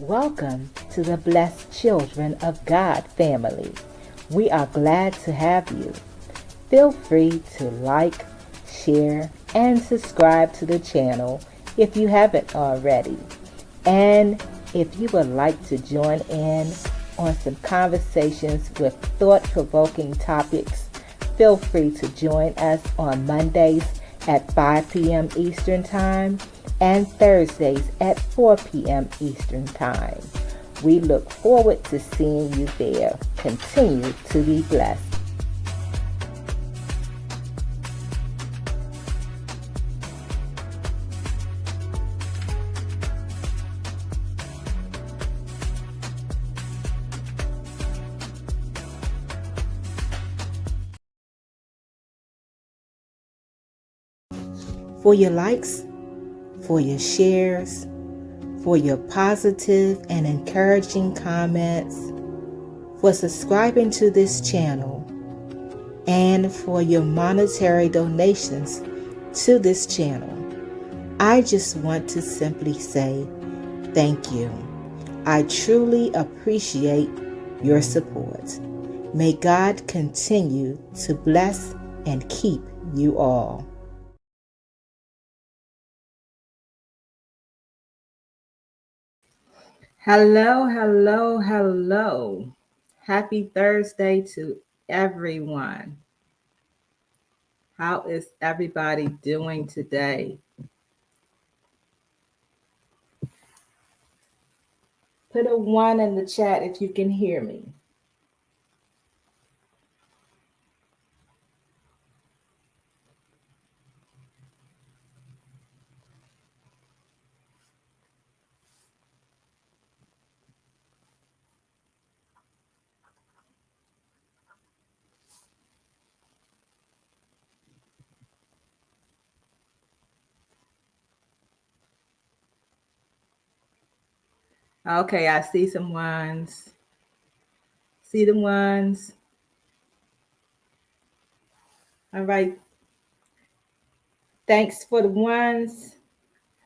Welcome to the Blessed Children of God family. We are glad to have you. Feel free to like, share, and subscribe to the channel if you haven't already. And if you would like to join in on some conversations with thought-provoking topics, feel free to join us on Mondays at 5 p.m. Eastern Time and Thursdays at 4 p.m. Eastern Time. We look forward to seeing you there. Continue to be blessed. For your likes, for your shares, for your positive and encouraging comments, for subscribing to this channel, and for your monetary donations to this channel. I just want to simply say thank you. I truly appreciate your support. May God continue to bless and keep you all. Hello. Happy Thursday to everyone. How is everybody doing today? Put a 1 in the chat if you can hear me. Okay, I see some ones. See the ones. All right. Thanks for the ones.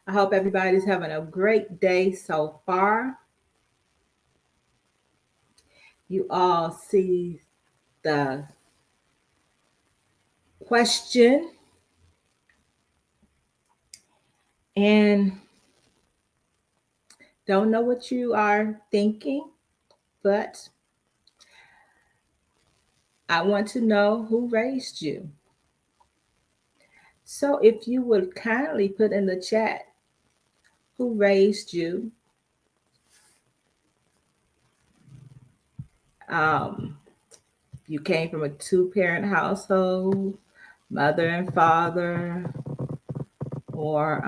I hope everybody's having a great day so far. You all see the question. And don't know what you are thinking, but I want to know who raised you. So if you would kindly put in the chat who raised you, you came from a 2-parent household, mother and father, or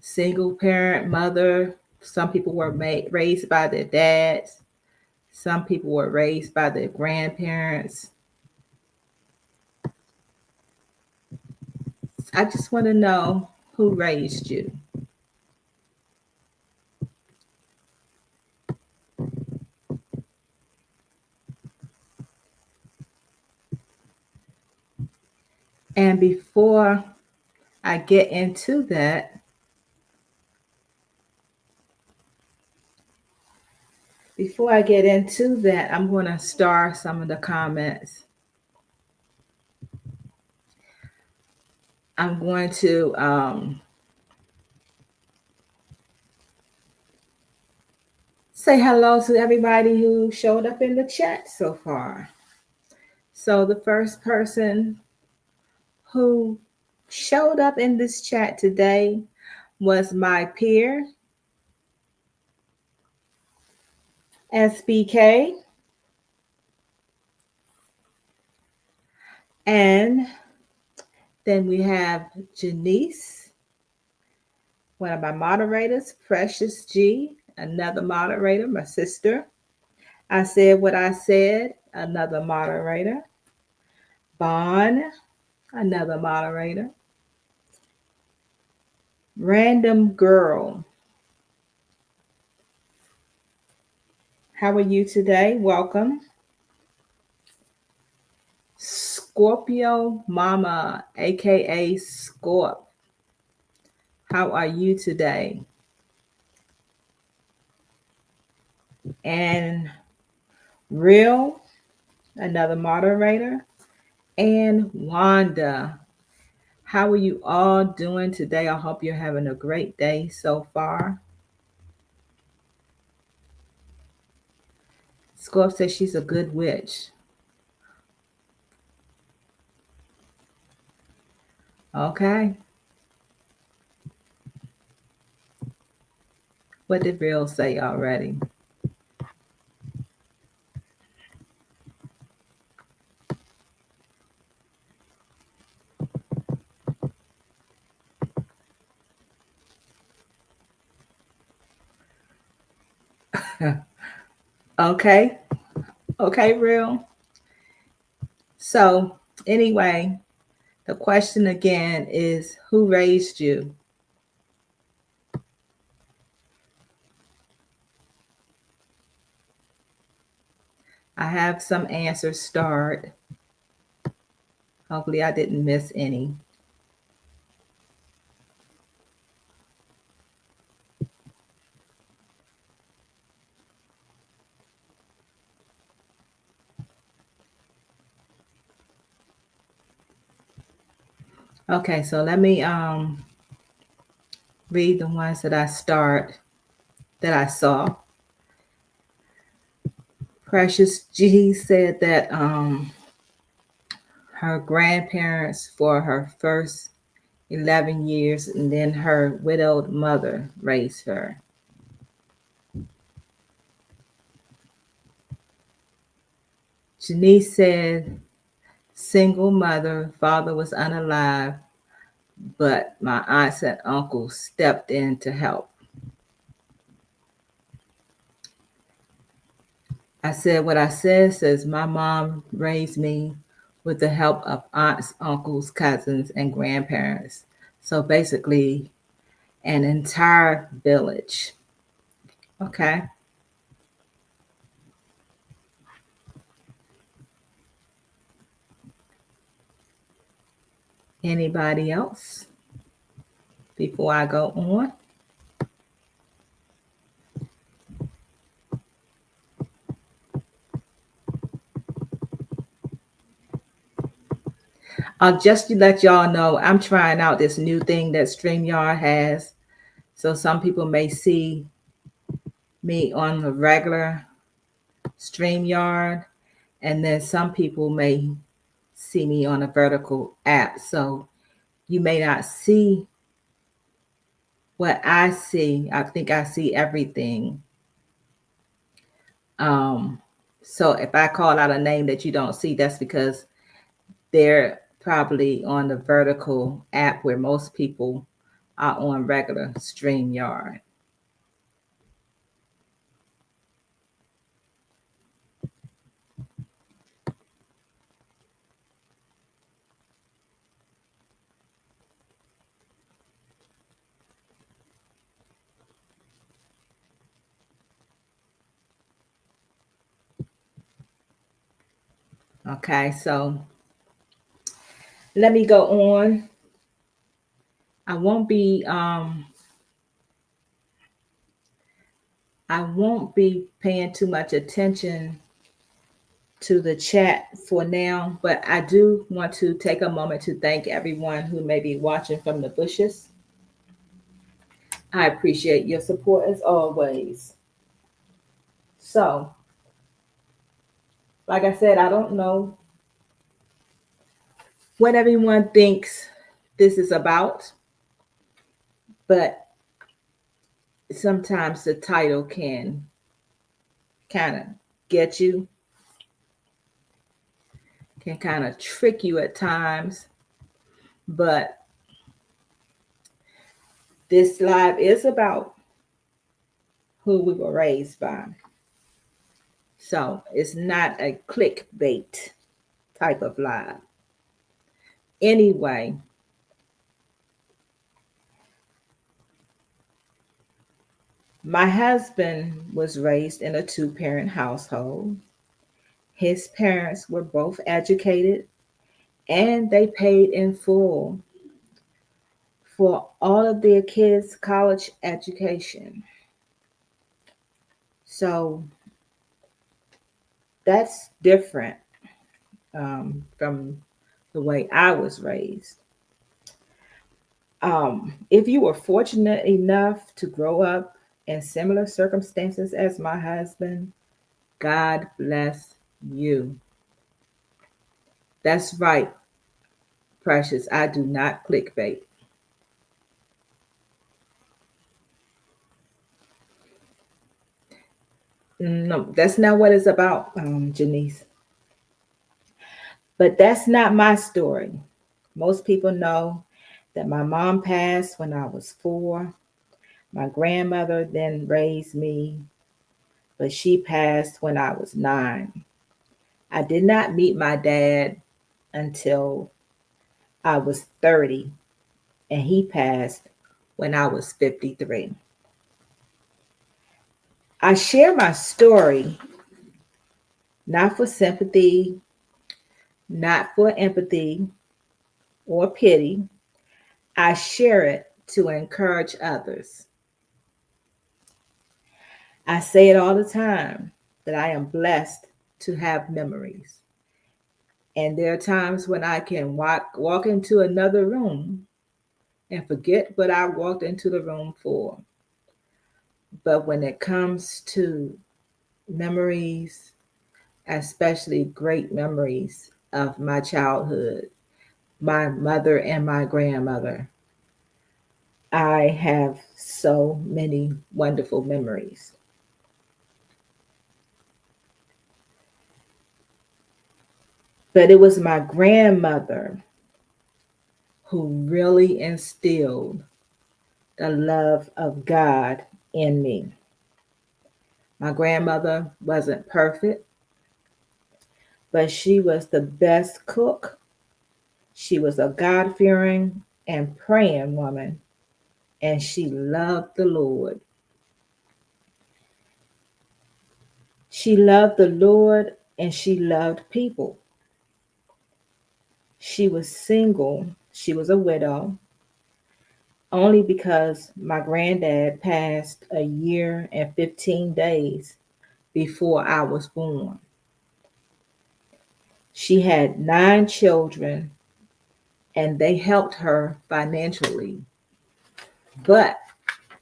single parent mother. Some people were raised by their dads. Some people were raised by their grandparents. I just want to know who raised you. And before I get into that, I'm going to star some of the comments. I'm going to say hello to everybody who showed up in the chat so far. So the first person who showed up in this chat today was my peer, SBK. And then we have Janice, one of my moderators, Precious G, another moderator, my sister. I said what I said, another moderator. Bon, another moderator. Random Girl. How are you today? Welcome. Scorpio Mama, aka Scorp. How are you today? and Real, another moderator, and Wanda. How are you all doing today? I hope you're having a great day so far. Scorp says she's a good witch. Okay. What did Real say already? Okay. Okay, Real. So, anyway, the question again is who raised you? I have some answers starred. Hopefully, I didn't miss any. Okay, so let me read the ones that I saw. Precious G said that her grandparents for her first 11 years and then her widowed mother raised her. Janice said single mother, father was unalive, but my aunts and uncles stepped in to help. I said what I says my mom raised me with the help of aunts, uncles, cousins, and grandparents. So basically, an entire village. Okay. Anybody else before I go on? Just to let y'all know, I'm trying out this new thing that StreamYard has. So some people may see me on the regular StreamYard, and then some people may see me on a vertical app. So you may not see what I see. I think I see everything. Um, so if I call out a name that you don't see, that's because they're probably on the vertical app where most people are on regular StreamYard. Okay, so let me go on. I won't be paying too much attention to the chat for now, but I do want to take a moment to thank everyone who may be watching from the bushes. I appreciate your support as always. So, like I said, I don't know what everyone thinks this is about, but sometimes the title can kind of get you, can kind of trick you at times. But this live is about who we were raised by. So it's not a clickbait type of live. Anyway, my husband was raised in a two-parent household. His parents were both educated and they paid in full for all of their kids' college education. So that's different from the way I was raised. If you were fortunate enough to grow up in similar circumstances as my husband, God bless you. That's right, precious. I do not clickbait. No, that's not what it's about, Janice. But that's not my story. Most people know that my mom passed when I was 4. My grandmother then raised me, but she passed when I was 9. I did not meet my dad until I was 30, and he passed when I was 53. I share my story not for sympathy, not for empathy or pity. I share it to encourage others. I say it all the time that I am blessed to have memories. And there are times when I can walk into another room and forget what I walked into the room for. But when it comes to memories, especially great memories of my childhood, my mother and my grandmother, I have so many wonderful memories. But it was my grandmother who really instilled the love of God in me. My grandmother wasn't perfect, but she was the best cook. She was a God fearing and praying woman, and she loved the Lord. She loved the Lord and she loved people. She was single, she was a widow, only because my granddad passed a year and 15 days before I was born. She had 9 children and they helped her financially, but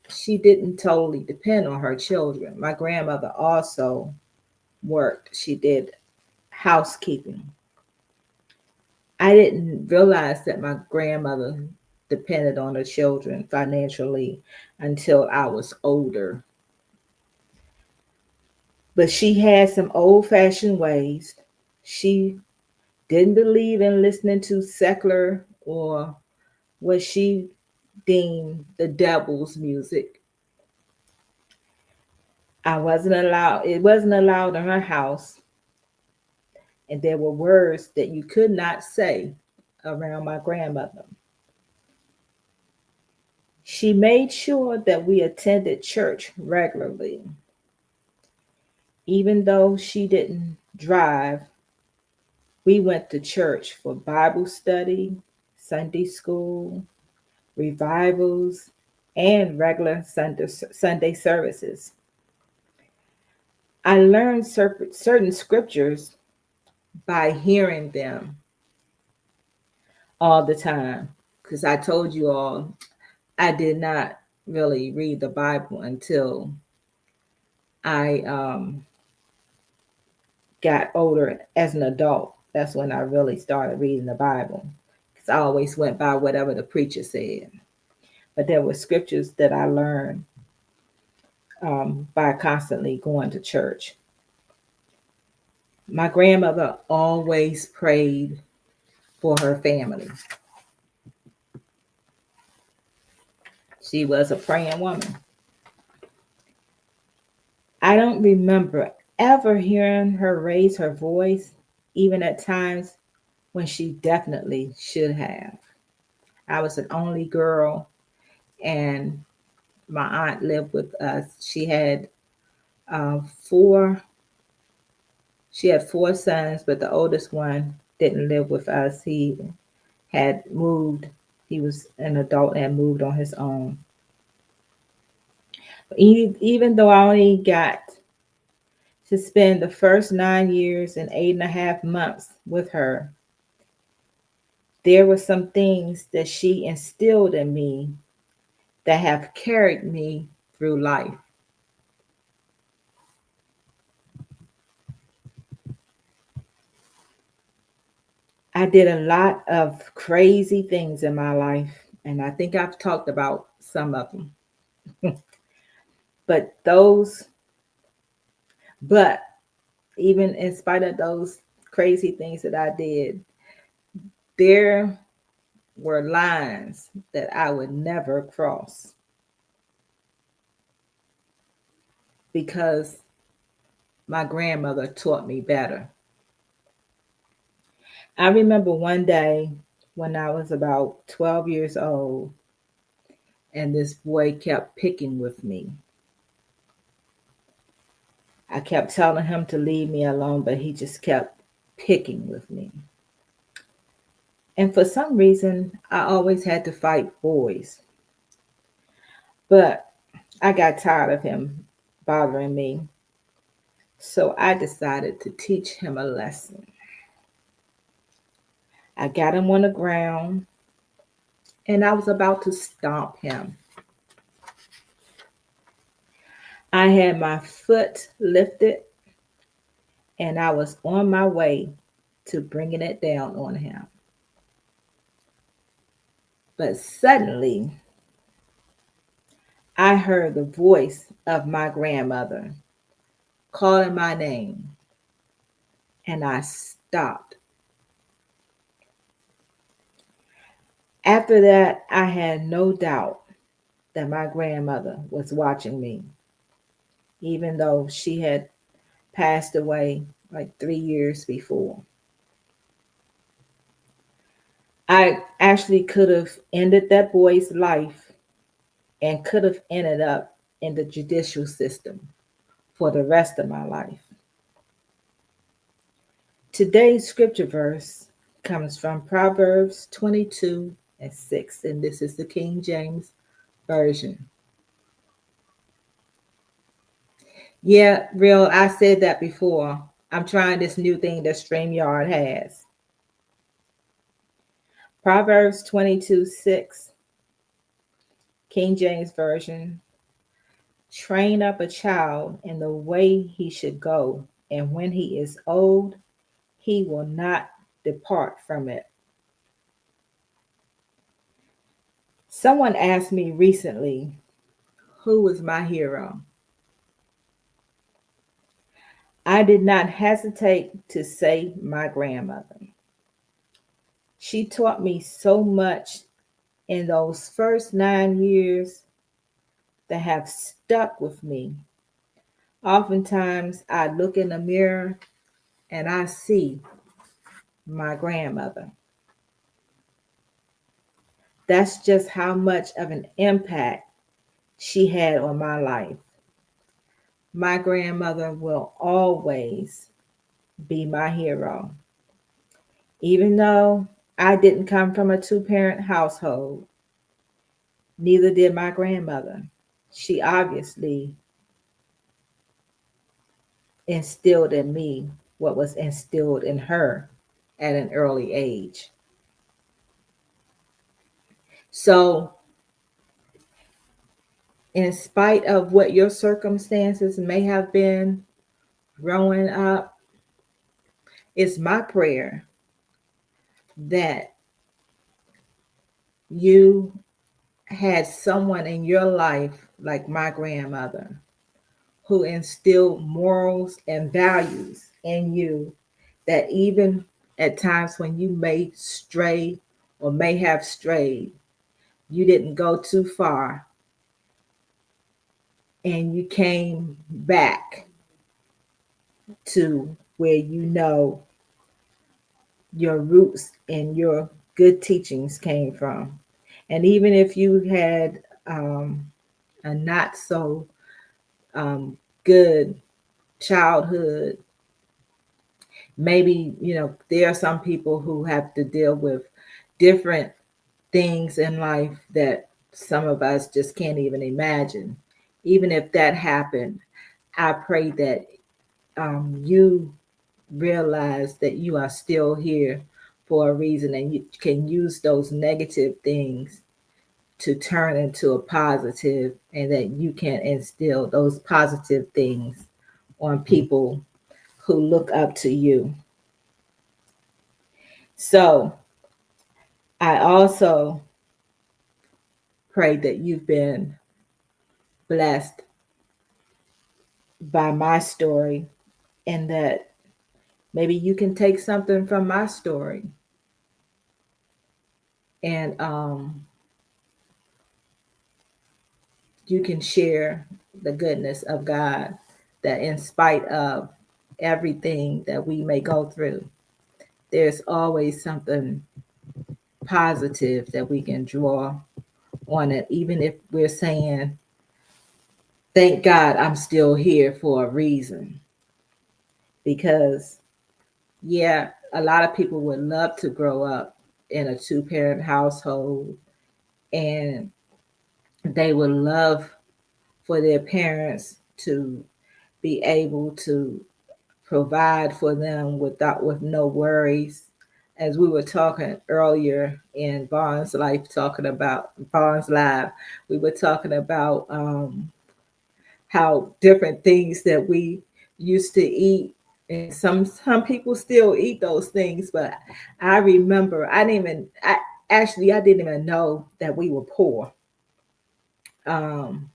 she didn't totally depend on her children. My grandmother also worked, she did housekeeping. I didn't realize that my grandmother depended on her children financially until I was older. But she had some old fashioned ways. She didn't believe in listening to secular or what she deemed the devil's music. It wasn't allowed in her house, and there were words that you could not say around my grandmother. She made sure that we attended church regularly. Even though she didn't drive, we went to church for Bible study, Sunday school, revivals, and regular Sunday services. I learned certain scriptures by hearing them all the time because I told you all I did not really read the Bible until I got older as an adult. That's when I really started reading the Bible because I always went by whatever the preacher said. But there were scriptures that I learned by constantly going to church. My grandmother always prayed for her family. She was a praying woman. I don't remember ever hearing her raise her voice, even at times when she definitely should have. I was an only girl, and my aunt lived with us. Uh, four. She had 4 sons, but the oldest one didn't live with us. He had moved. He was an adult and moved on his own. Even though I only got To spend the first 9 years and 8.5 months with her, there were some things that she instilled in me that have carried me through life. I did a lot of crazy things in my life, and I think I've talked about some of them. But those, but even in spite of those crazy things that I did, there were lines that I would never cross because my grandmother taught me better. I remember one day when I was about 12 years old, and this boy kept picking with me. I kept telling him to leave me alone, but he just kept picking with me. And for some reason, I always had to fight boys. But I got tired of him bothering me. So I decided to teach him a lesson. I got him on the ground and I was about to stomp him. I had my foot lifted and I was on my way to bringing it down on him. But suddenly, I heard the voice of my grandmother calling my name, and I stopped. After that, I had no doubt that my grandmother was watching me, even though she had passed away like 3 years before. I actually could have ended that boy's life and could have ended up in the judicial system for the rest of my life. Today's scripture verse comes from Proverbs 22:6, and this is the King James Version. Yeah, real, I said that before. I'm trying this new thing that StreamYard has. Proverbs 22:6, King James Version. Train up a child in the way he should go, and when he is old, he will not depart from it. Someone asked me recently, who was my hero? I did not hesitate to say my grandmother. She taught me so much in those first 9 years that have stuck with me. Oftentimes, I look in the mirror and I see my grandmother. That's just how much of an impact she had on my life. My grandmother will always be my hero. Even though I didn't come from a two-parent household, neither did my grandmother. She obviously instilled in me what was instilled in her at an early age. So, in spite of what your circumstances may have been growing up, it's my prayer that you had someone in your life like my grandmother who instilled morals and values in you that even at times when you may stray or may have strayed, you didn't go too far and you came back to where you know your roots and your good teachings came from. And even if you had a not so good childhood, maybe, there are some people who have to deal with different things in life that some of us just can't even imagine. Even if that happened, I pray that you realize that you are still here for a reason, and you can use those negative things to turn into a positive, and that you can instill those positive things on people who look up to you. So I also pray that you've been blessed by my story, and that maybe you can take something from my story, and you can share the goodness of God, that in spite of everything that we may go through, there's always something positive that we can draw on it, even if we're saying, thank God I'm still here for a reason. Because, yeah, a lot of people would love to grow up in a two-parent household, and they would love for their parents to be able to provide for them with no worries. As we were talking earlier in Vaughn's life, talking about Vaughn's live, we were talking about how different things that we used to eat, and some people still eat those things. But I remember I didn't even know that we were poor, um,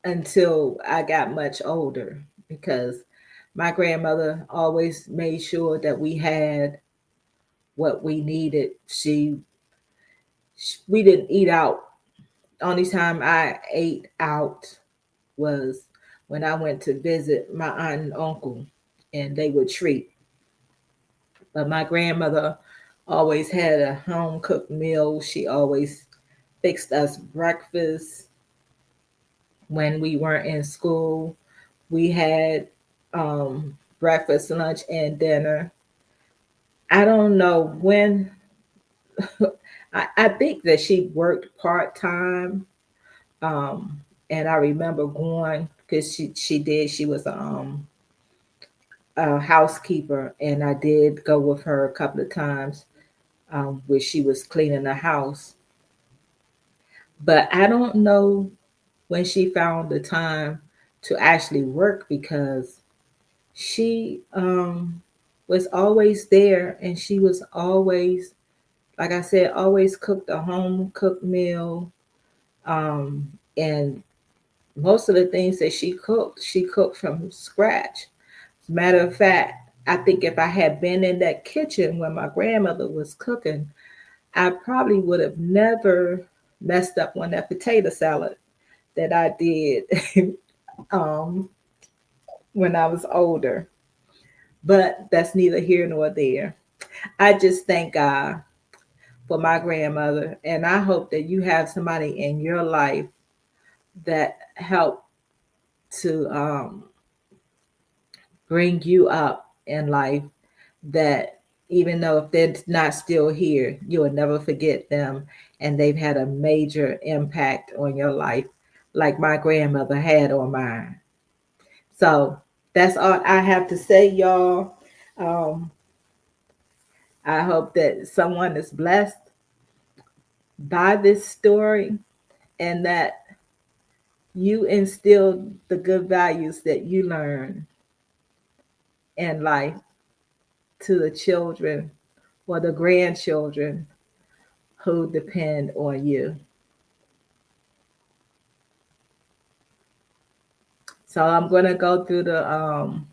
until I got much older, because my grandmother always made sure that we had what we needed. We didn't eat out. Only time I ate out was when I went to visit my aunt and uncle, and they would treat. But my grandmother always had a home cooked meal. She always fixed us breakfast when we weren't in school. We had breakfast, lunch, and dinner. I don't know when. I think that she worked part time, and I remember going because she did. She was a housekeeper, and I did go with her a couple of times, where she was cleaning the house. But I don't know when she found the time to actually work, because she was always there, and she was always, like I said, always cooked a home cooked meal. And most of the things that she cooked from scratch. As a matter of fact, I think if I had been in that kitchen when my grandmother was cooking, I probably would have never messed up on that potato salad that I did um, when I was older. But that's neither here nor there. I just thank God for my grandmother, and I hope that you have somebody in your life that helped to bring you up in life, that even though if they're not still here, you will never forget them, and they've had a major impact on your life, like my grandmother had on mine. So that's all I have to say, y'all. Um, I hope that someone is blessed by this story, and that you instill the good values that you learn in life to the children or the grandchildren who depend on you. So I'm going to go through the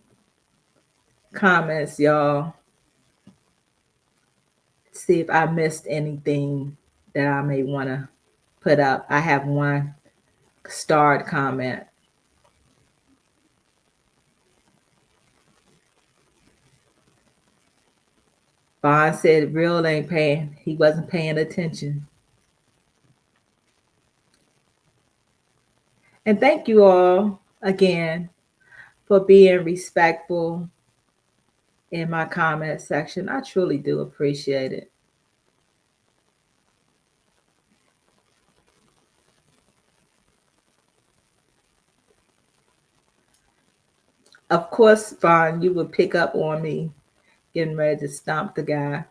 comments, y'all, see if I missed anything that I may want to put up. I have one starred comment. Bond said real ain't paying. He wasn't paying attention. And thank you all again for being respectful in my comment section. I truly do appreciate it. Of course, Vaughn, you would pick up on me getting ready to stomp the guy.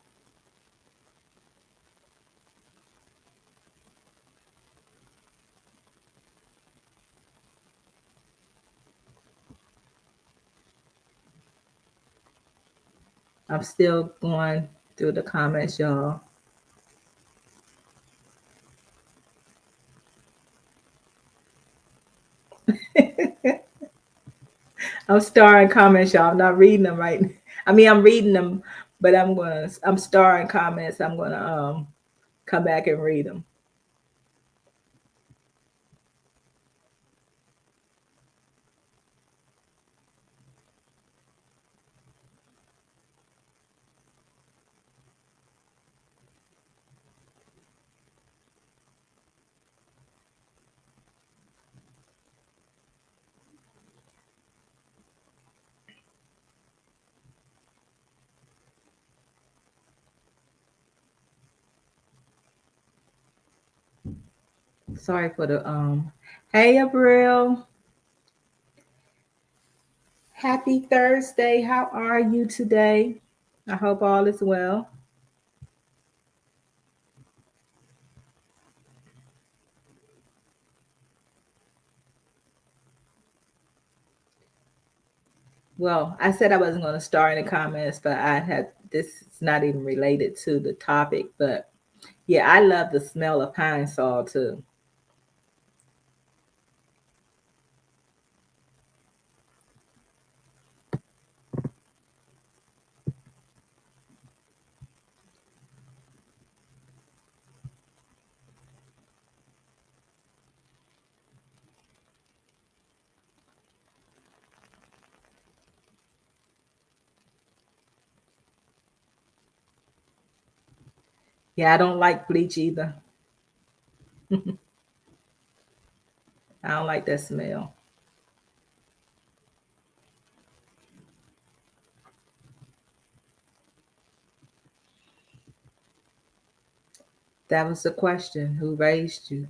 I'm still going through the comments, y'all. I'm starring comments, y'all. I'm not reading them right. I mean, I'm reading them, but I'm starring comments. I'm gonna come back and read them. Sorry for the Hey, Abril. Happy Thursday. How are you today? I hope all is well. Well, I said I wasn't going to start any comments, but I had this is not even related to the topic, but yeah, I love the smell of pine sol too. Yeah, I don't like bleach either. I don't like that smell. That was the question. Who raised you?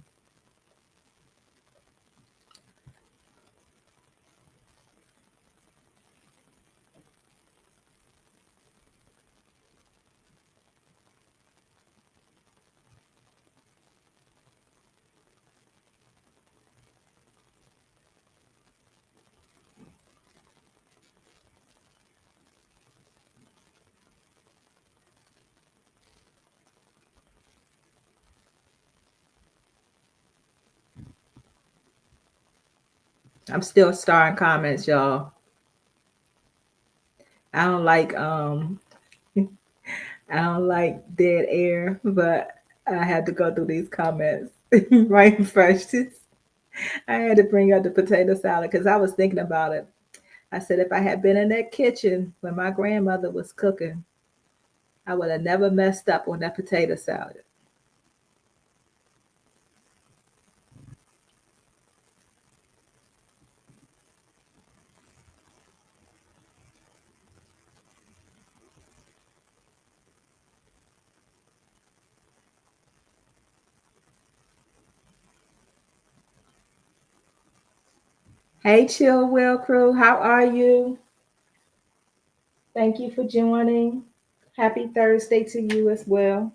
I'm still starring comments, y'all. I don't like I don't like dead air, but I had to go through these comments right first. I had to bring up the potato salad because I was thinking about it. I said if I had been in that kitchen when my grandmother was cooking, I would have never messed up on that potato salad. Hey, Chill Will Crew, how are you? Thank you for joining. Happy Thursday to you as well.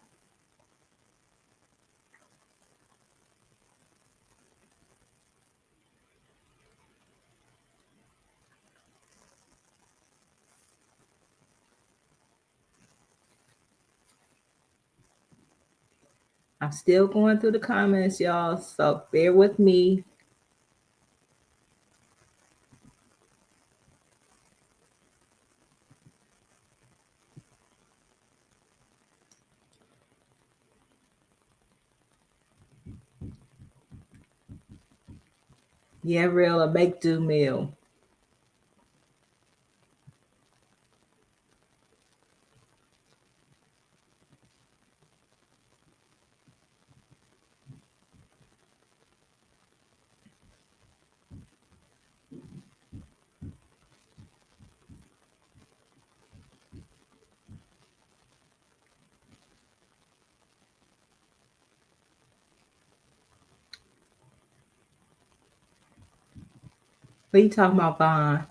I'm still going through the comments, y'all, so bear with me. Yeah, real, a make do meal. What are you talking about, Vaughn?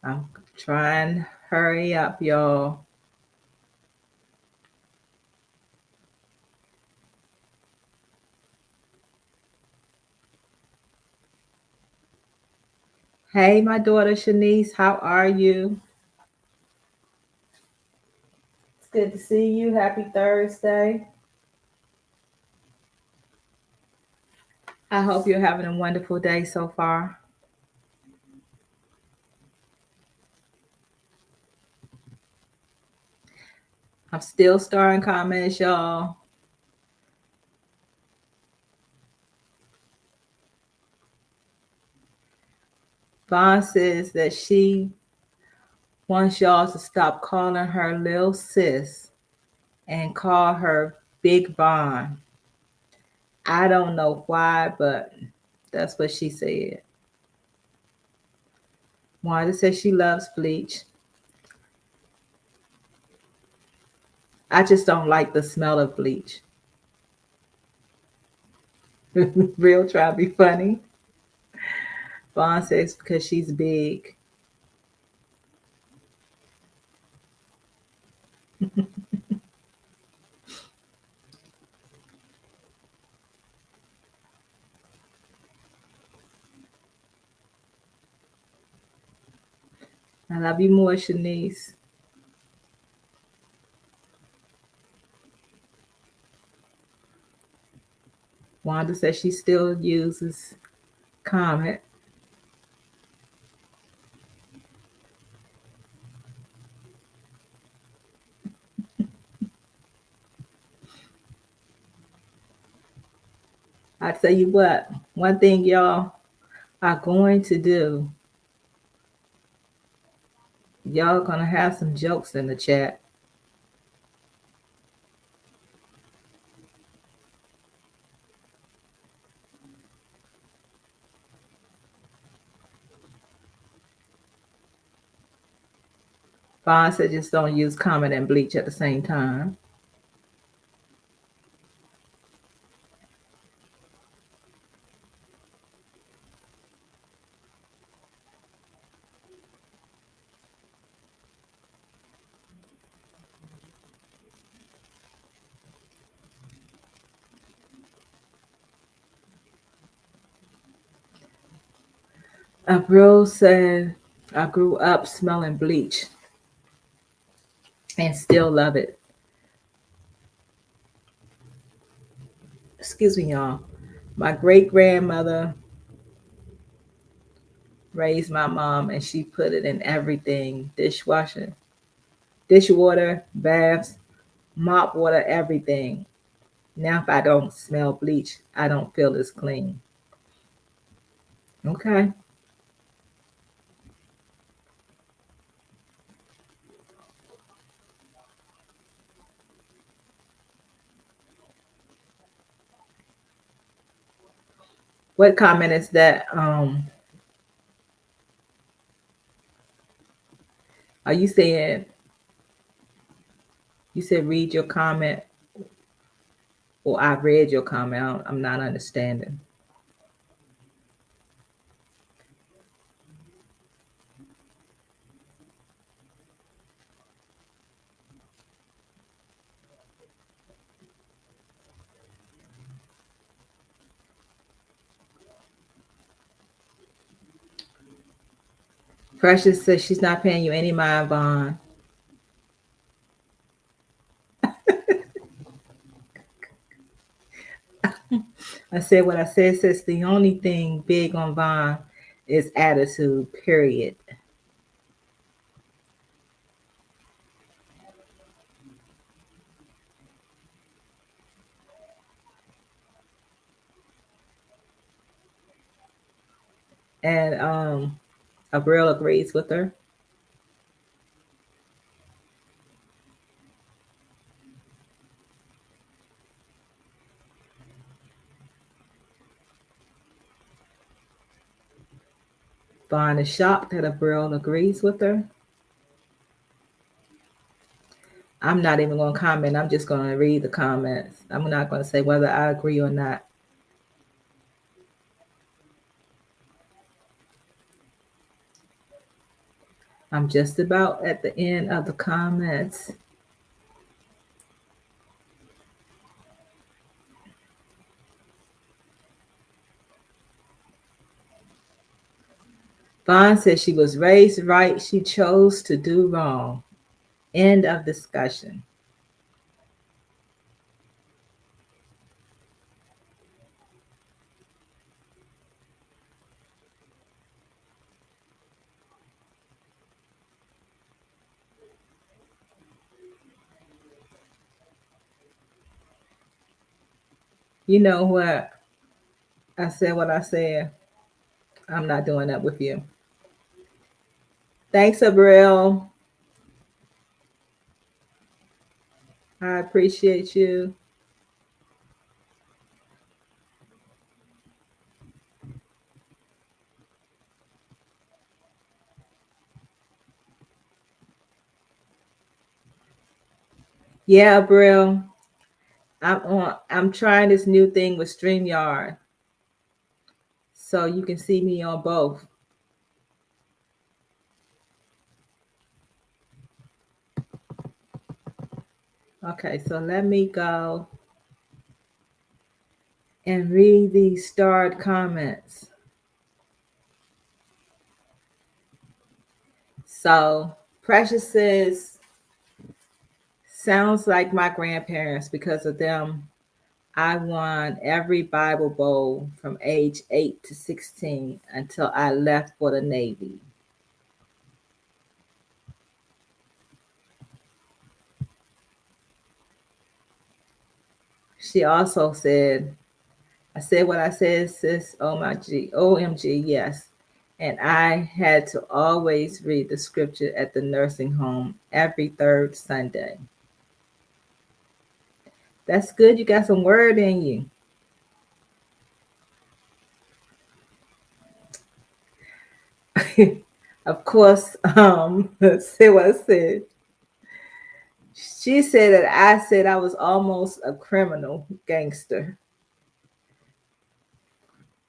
I'm trying to hurry up, y'all. Hey, my daughter Shanice, how are you? It's good to see you. Happy Thursday. I hope you're having a wonderful day so far. I'm still starring comments, y'all. Vaughn says that she wants y'all to stop calling her little sis and call her Big Vaughn. I don't know why, but that's what she said. Wanda says she loves bleach. I just don't like the smell of bleach. Real try to be funny. Vaughn says because she's big. I love you more, Shanice. Wanda says she still uses Comet. I tell you what, one thing y'all are going to do, y'all gonna have some jokes in the chat. Vaughn said just don't use Comet and bleach at the same time. April said, I grew up smelling bleach and still love it. Excuse me, y'all. My great grandmother raised my mom and she put it in everything: dishwashing, dishwater, baths, mop water, everything. Now, if I don't smell bleach, I don't feel as clean. Okay. What comment is that? Are you saying, you said read your comment, or I read your comment? I'm not understanding. Precious says she's not paying you any mind, Vaughn. I said what I said. Says the only thing big on Vaughn is attitude, period. And Abril agrees with her. Vaughn is shocked that Abril agrees with her. I'm not even going to comment. I'm just going to read the comments. I'm not going to say whether I agree or not. I'm just about at the end of the comments. Vaughn says she was raised right. She chose to do wrong. End of discussion. You know what? I said what I said. I'm not doing that with you. Thanks, Abril. I appreciate you. Yeah, Abril. I'm trying this new thing with StreamYard. So you can see me on both. Okay, so let me go and read these starred comments. So Precious says, sounds like my grandparents. Because of them, I won every Bible Bowl from age 8 to 16 until I left for the Navy. She also said, I said what I said, sis. Oh my G, OMG, yes. And I had to always read the scripture at the nursing home every third Sunday. That's good. You got some word in you. Of course, say what I said. She said that I said I was almost a criminal gangster.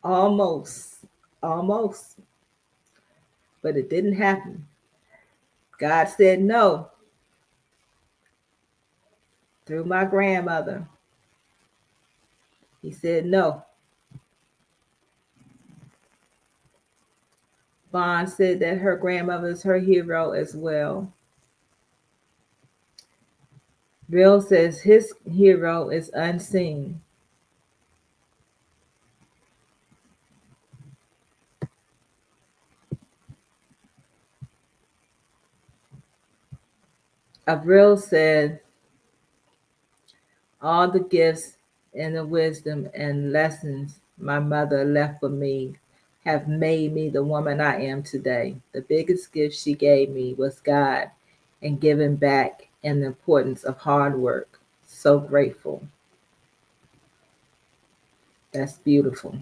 Almost. Almost. But it didn't happen. God said no through my grandmother. He said no. Vaughn said that her grandmother is her hero as well. Bill says his hero is unseen. Avril said all the gifts and the wisdom and lessons my mother left for me have made me the woman I am today. The biggest gift she gave me was God and giving back and the importance of hard work. So grateful. That's beautiful.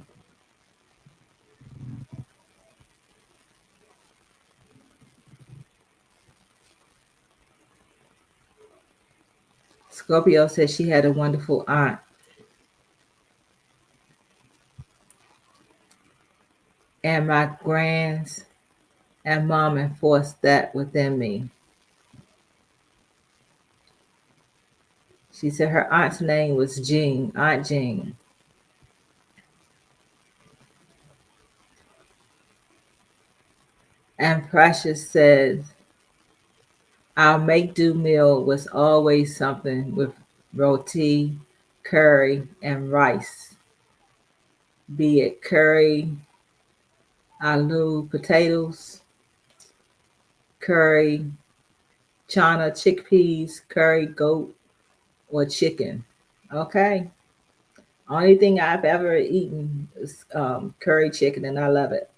Scorpio said she had a wonderful aunt. And my grands and mom enforced that within me. She said her aunt's name was Jean, Aunt Jean. And Precious said our make-do meal was always something with roti, curry, and rice. Be it curry, aloo, potatoes, curry, chana, chickpeas, curry, goat, or chicken. Okay. Only thing I've ever eaten is curry chicken, and I love it.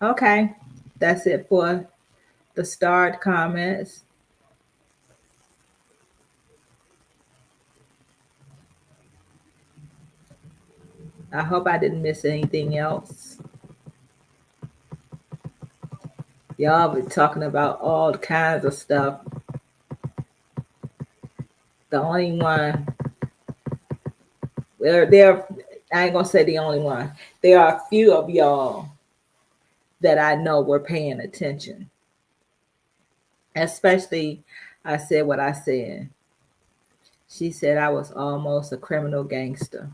Okay. That's it for the starred comments. I hope I didn't miss anything else. Y'all been talking about all kinds of stuff. The only one, well, there, I ain't gonna say the only one. There are a few of y'all that I know were paying attention. Especially, I said what I said. She said I was almost a criminal gangster.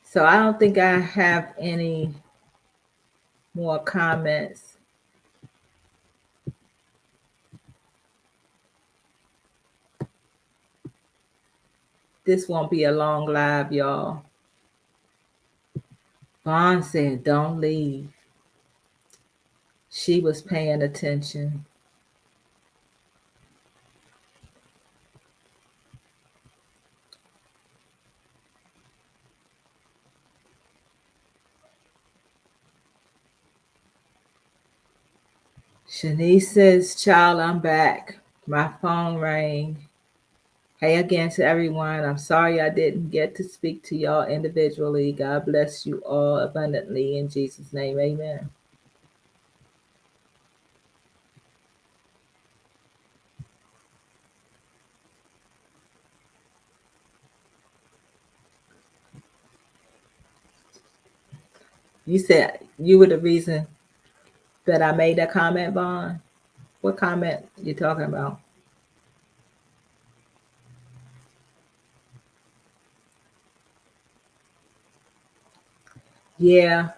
So I don't think I have any more comments. This won't be a long live, y'all. Vaughn said, don't leave. She was paying attention. Shanice says, child, I'm back. My phone rang. Hey again to everyone. I'm sorry I didn't get to speak to y'all individually. God bless you all abundantly in Jesus' name. Amen. You said you were the reason that I made that comment, Vaughn. What comment you talking about? Yeah,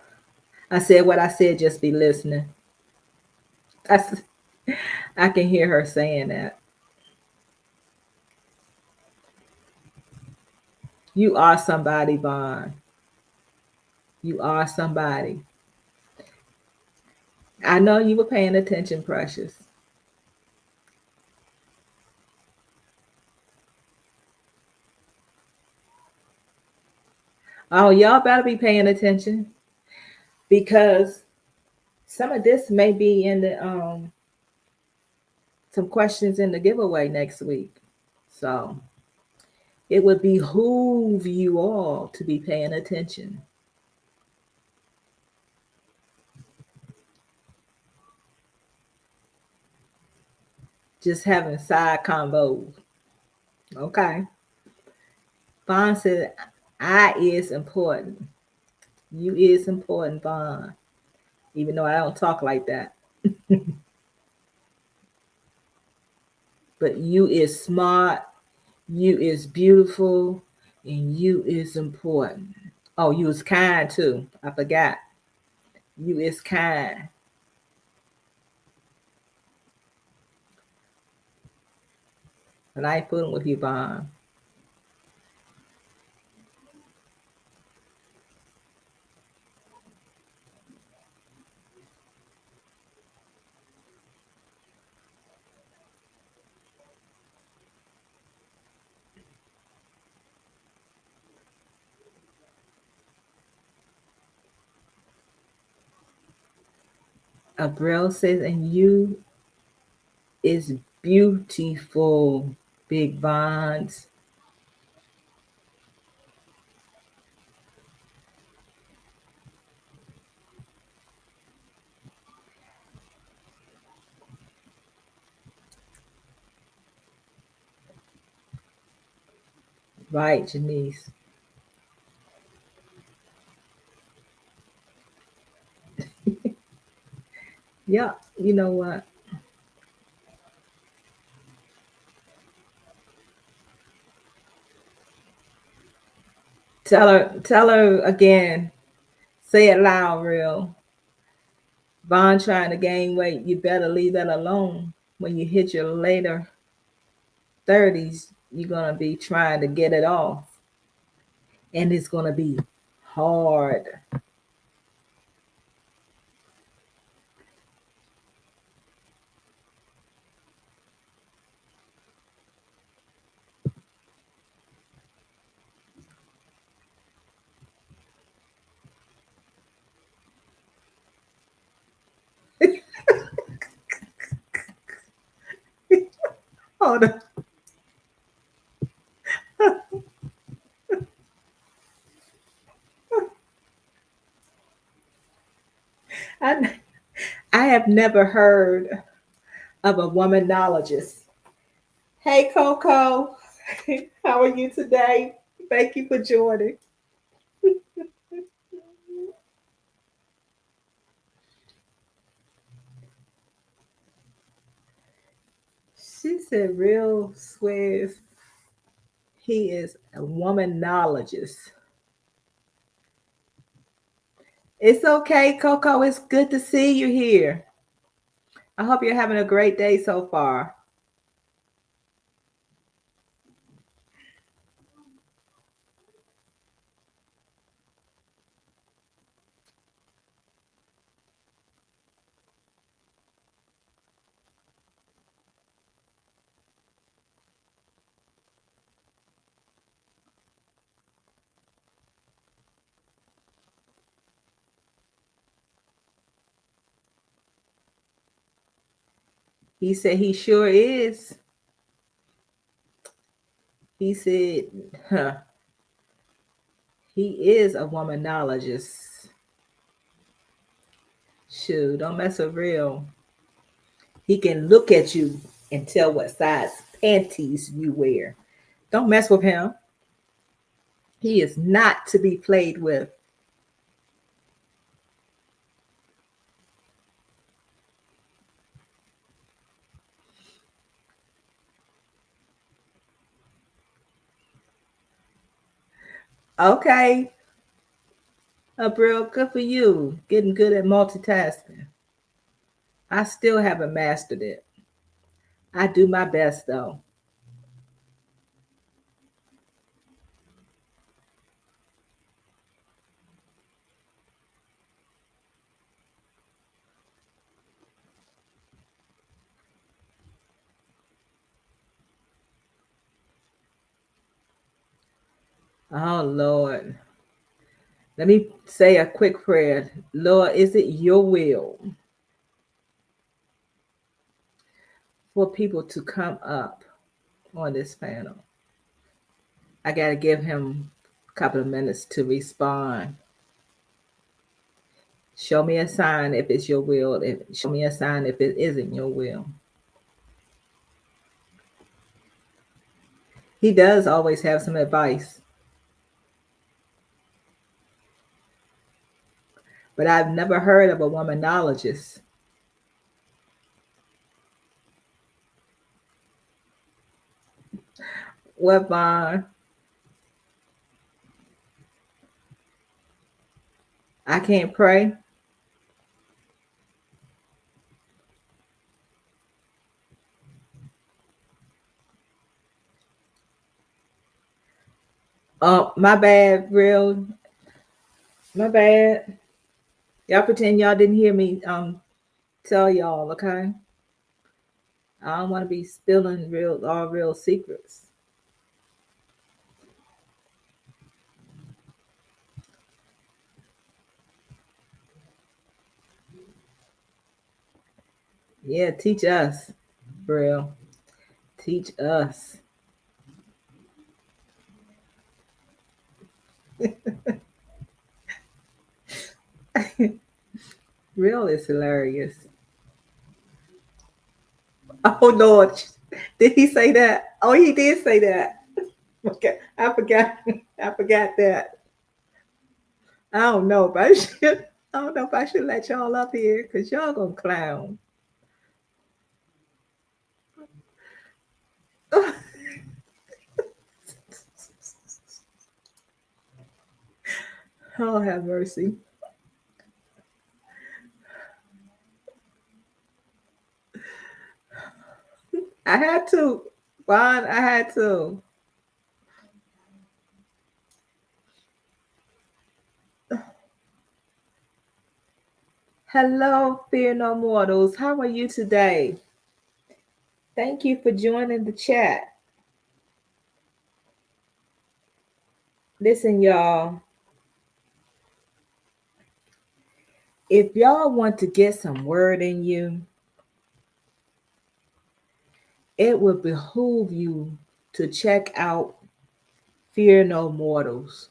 I said what I said. Just be listening. That's, I can hear her saying that. You are somebody, Vaughn. You are somebody. I know you were paying attention, Precious. Oh, y'all better be paying attention because some of this may be in the some questions in the giveaway next week. So it would behoove you all to be paying attention. Just having side combos. Okay. Vaughn said, I is important. You is important, Vaughn. Even though I don't talk like that. But you is smart, you is beautiful, and you is important. Oh, you is kind too. I forgot. You is kind. And I ain't fooling with you, Vaughn. Abril says, and you is beautiful, Big Vons. Right, Janice. Yeah, you know what? Tell her again. Say it loud, real. Vaughn trying to gain weight. You better leave that alone. When you hit your later 30s, you're gonna be trying to get it off. And it's gonna be hard. Hold on. have never heard of a womanologist. Hey, Coco. How are you today? Thank you for joining. She said, real swears he is a womanologist. It's okay, Coco. It's good to see you here. I hope you're having a great day so far. He said he sure is. He said, huh, he is a womanologist. Shoot, don't mess with real. He can look at you and tell what size panties you wear. Don't mess with him. He is not to be played with. Okay, April, good for you. Getting good at multitasking. I still haven't mastered it. I do my best though. Oh Lord. Let me say a quick prayer. Lord, is it your will for people to come up on this panel? I got to give him a couple of minutes to respond. Show me a sign if it's your will. Show me a sign if it isn't your will. He does always have some advice, but I've never heard of a womanologist. What, Vaughn? I can't pray. My bad, real. My bad. Y'all pretend y'all didn't hear me tell y'all, okay? I don't want to be spilling all real secrets. Yeah, teach us, real. Teach us. Real is hilarious. Oh Lord, did he say that? Oh, he did say that. Okay, I forgot. I forgot that. I don't know if I should. I don't know if I should let y'all up here because y'all gonna clown. Oh, have mercy. I had to. Juan, I had to. Hello, Fear No Mortals. How are you today? Thank you for joining the chat. Listen, y'all, if y'all want to get some word in you, it would behoove you to check out Fear No Mortals.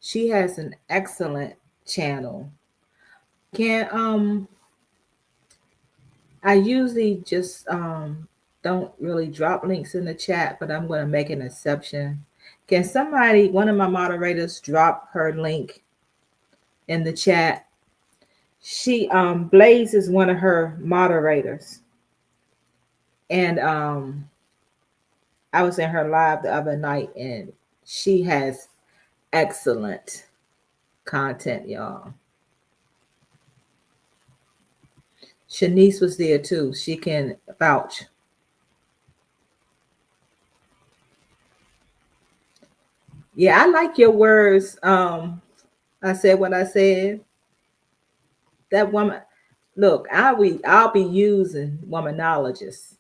She has an excellent channel. Can I usually just don't really drop links in the chat, but I'm going to make an exception. Can somebody, one of my moderators, drop her link in the chat? She Blaze is one of her moderators, and I was in her live the other night, and she has excellent content, y'all. Shanice was there too. She can vouch. Yeah, I like your words. I said what I said. That woman, look, I'll be using womanologists.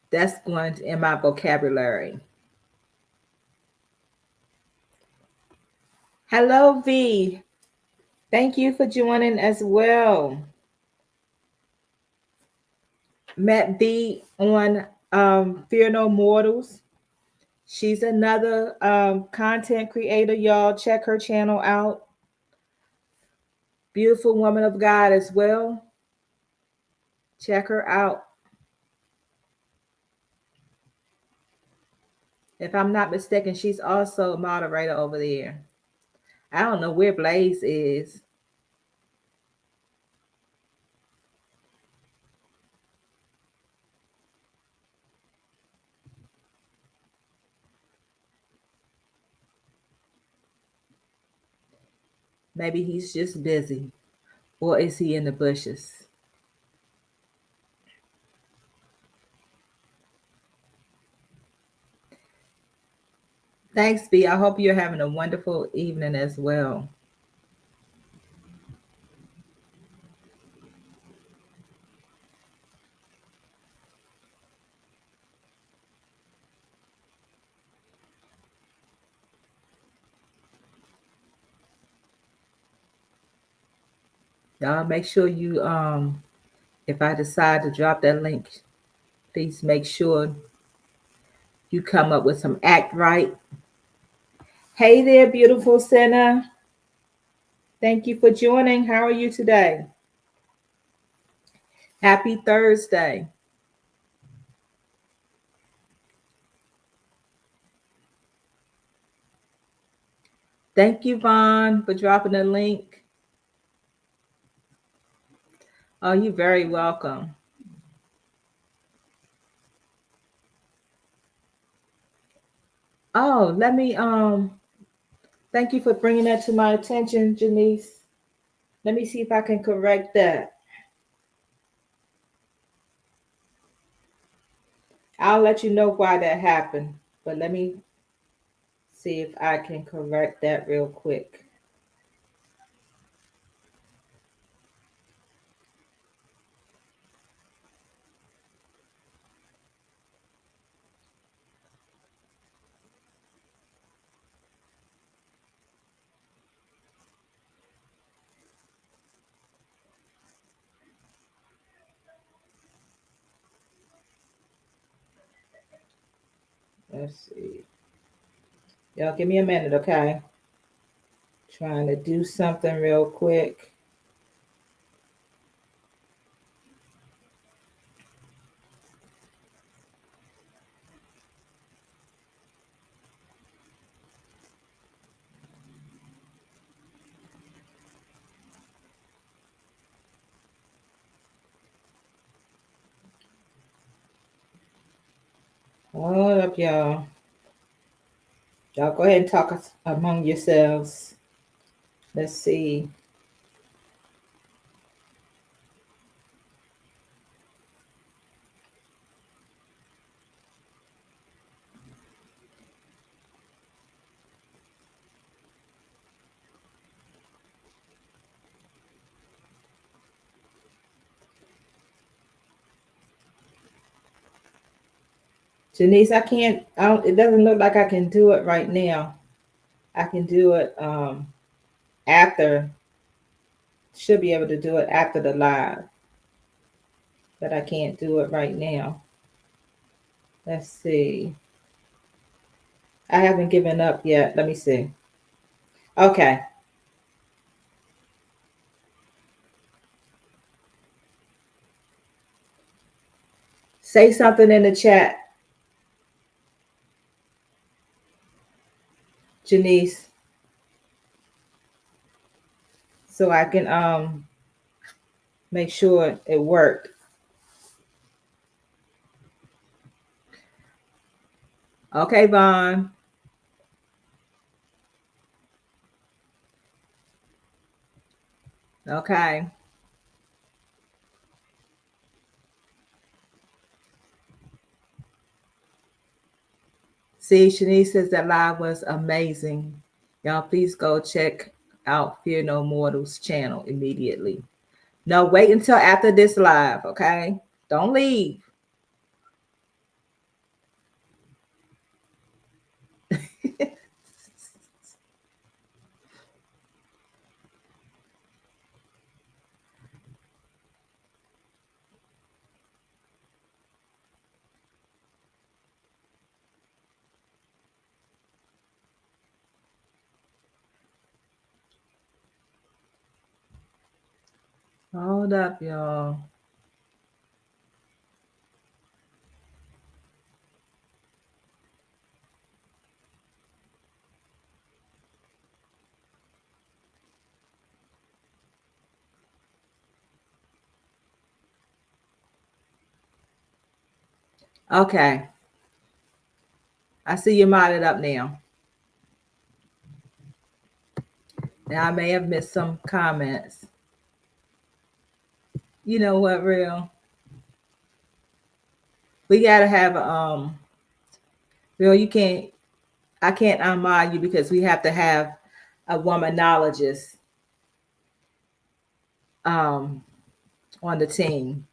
That's going to, in my vocabulary. Hello, V. Thank you for joining as well. Met V on Fear No Mortals. She's another content creator, y'all. Check her channel out. Beautiful woman of God as well. Check her out. If I'm not mistaken, she's also a moderator over there. I don't know where Blaze is. Maybe he's just busy. Or is he in the bushes? Thanks, B. I hope you're having a wonderful evening as well. Y'all make sure you if I decide to drop that link, please make sure you come up with some act right. Hey there, beautiful sinner. Thank you for joining. How are you today? Happy Thursday. Thank you, Vaughn, for dropping the link. Oh, you're very welcome. Oh, let me thank you for bringing that to my attention, Janice. Let me see if I can correct that. I'll let you know why that happened, but let me see if I can correct that real quick. Let's see. Y'all give me a minute, okay? Trying to do something real quick. Hold up, y'all. Y'all go ahead and talk among yourselves. Let's see. Janice, it doesn't look like I can do it right now. I can do it after, should be able to do it after the live, but I can't do it right now. Let's see. I haven't given up yet. Let me see. Okay. Say something in the chat, Janice, so I can make sure it worked. Okay, Vaughn. Okay. See, Shanice says that live was amazing. Y'all, please go check out Fear No Mortals channel immediately. No, wait until after this live, okay? Don't leave. Hold up, y'all. Okay. I see you modded up now. Now I may have missed some comments. You know what, real? We gotta have real, I can't unmod you because we have to have a womanologist um on the team.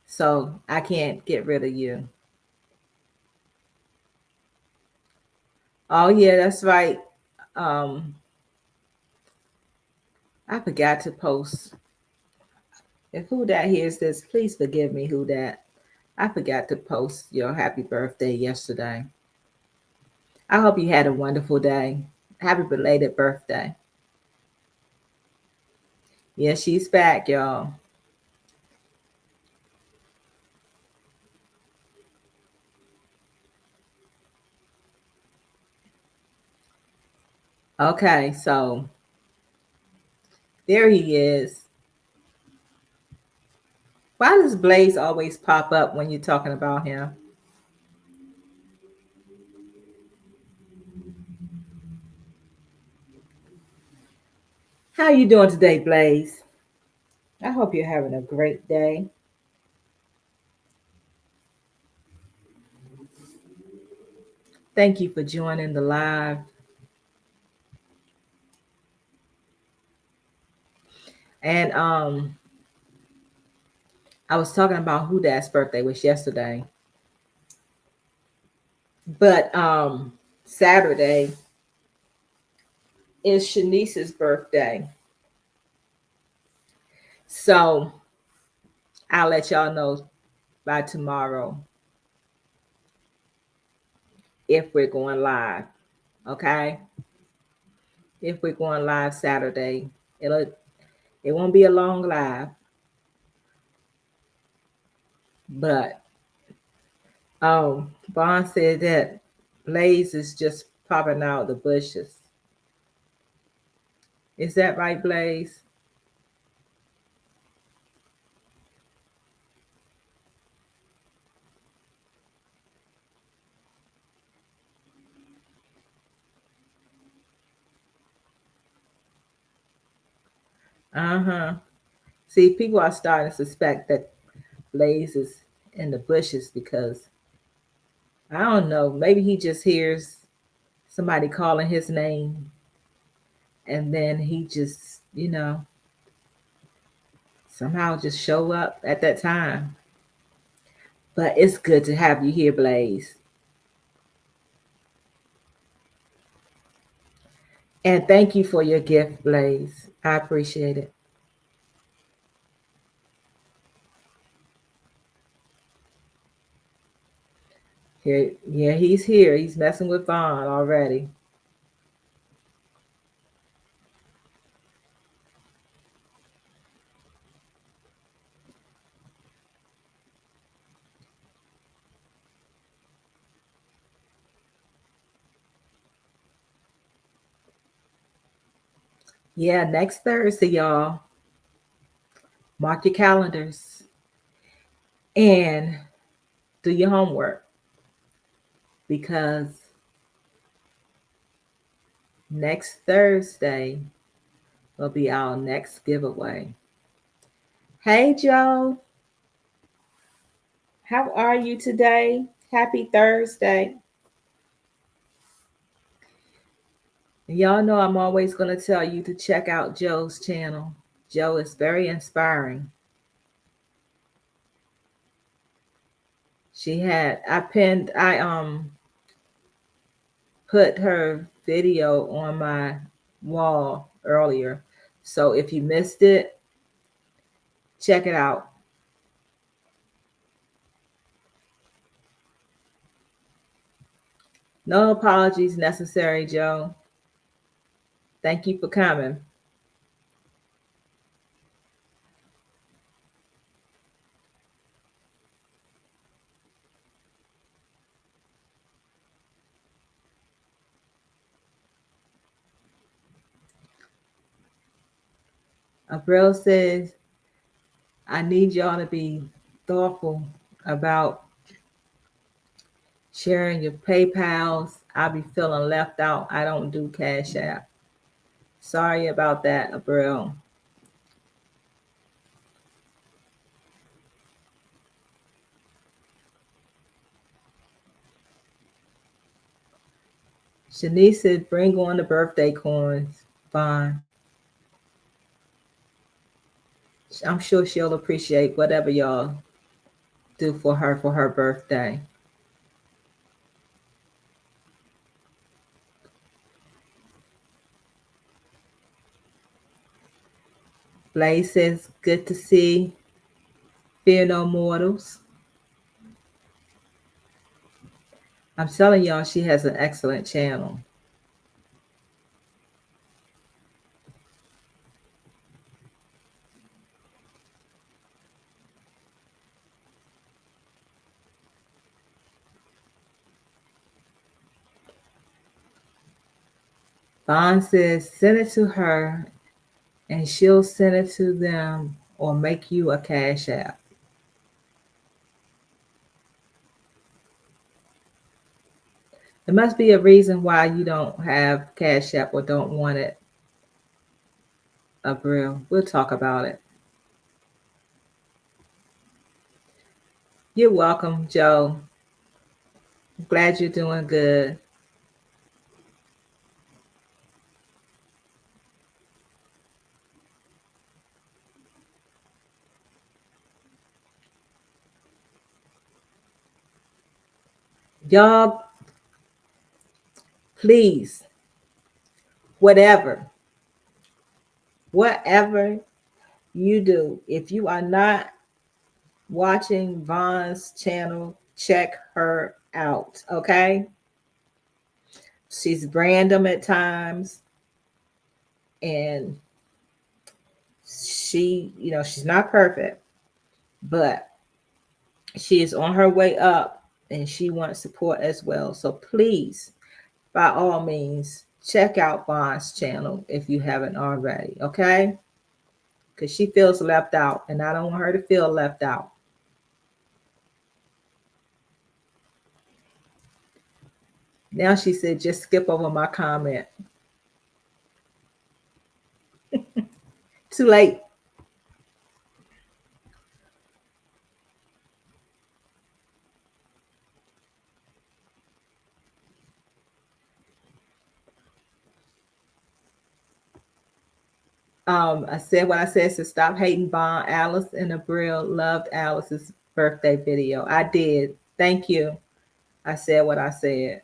So I can't get rid of you. Oh yeah, that's right. Um I forgot to post. If who that hears this, please forgive me, who that. I forgot to post your happy birthday yesterday. I hope you had a wonderful day. Happy belated birthday. Yeah, she's back, y'all. Okay, so there he is. Why does Blaze always pop up when you're talking about him? How you doing today, Blaze? I hope you're having a great day. Thank you for joining the live. And I was talking about who that's birthday was yesterday. But Saturday is Shanice's birthday. So I'll let y'all know by tomorrow if we're going live. Okay? If we're going live Saturday, it won't be a long live, but Vaughn said that Blaze is just popping out the bushes. Is that right, Blaze? Uh-huh. See, people are starting to suspect that Blaze is in the bushes because I don't know, maybe he just hears somebody calling his name and then he just, somehow just show up at that time. But it's good to have you here, Blaze. And thank you for your gift, Blaze. I appreciate it. Here, yeah, he's here. He's messing with Vaughn already. Yeah, next Thursday, y'all. Mark your calendars and do your homework because next Thursday will be our next giveaway. Hey, Joe, how are you today? Happy Thursday. And y'all know I'm always going to tell you to check out Joe's channel. Joe is very inspiring. I put her video on my wall earlier. So if you missed it, check it out. No apologies necessary, Joe. Thank you for coming. Abril says, I need y'all to be thoughtful about sharing your PayPals. I'll be feeling left out. I don't do Cash App. Sorry about that, Abril. Shanice said, bring on the birthday coins. Fine. I'm sure she'll appreciate whatever y'all do for her birthday. Blaze says, good to see. Fear no mortals. I'm telling y'all, she has an excellent channel. Vaughn says, send it to her and she'll send it to them or make you a Cash App. There must be a reason why you don't have Cash App or don't want it, Abril. We'll talk about it. You're welcome, Joe. I'm glad you're doing good. Y'all, please, whatever, whatever you do, if you are not watching Vaughn's channel, check her out, okay? She's random at times and she's not perfect, but she is on her way up and she wants support as well. So please, by all means, check out Vaughn's channel if you haven't already, okay? Because she feels left out and I don't want her to feel left out. Now she said, just skip over my comment. Too late. I said what I said, so stop hating Vaughn. Alice and Abril loved Alice's birthday video. I did. Thank you. I said what I said.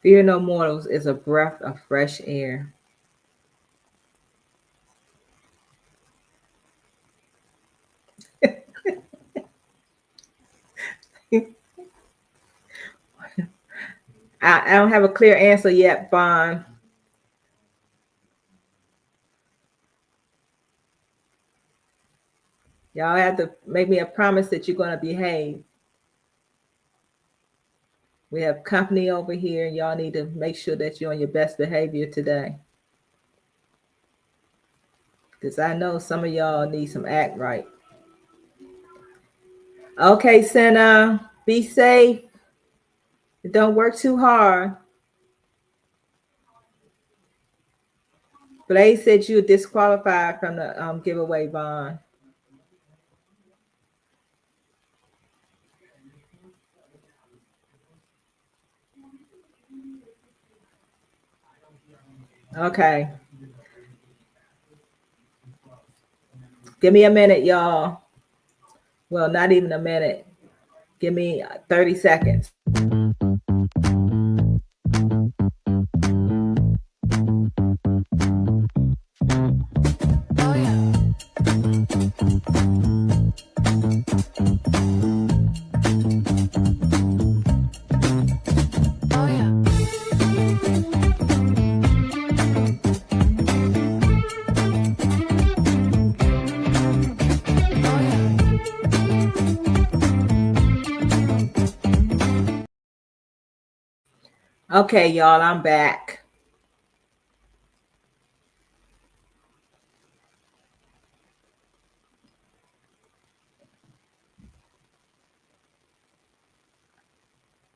Fear no mortals is a breath of fresh air. I don't have a clear answer yet, Vaughn. Y'all have to make me a promise that you're going to behave. We have company over here, and y'all need to make sure that you're on your best behavior today. Because I know some of y'all need some act right. Okay, Senna, be safe. Don't work too hard. Blaze said you're disqualified from the giveaway, Vaughn. Okay. Give me a minute, y'all. Well, not even a minute. Give me 30 seconds. Okay, y'all, I'm back.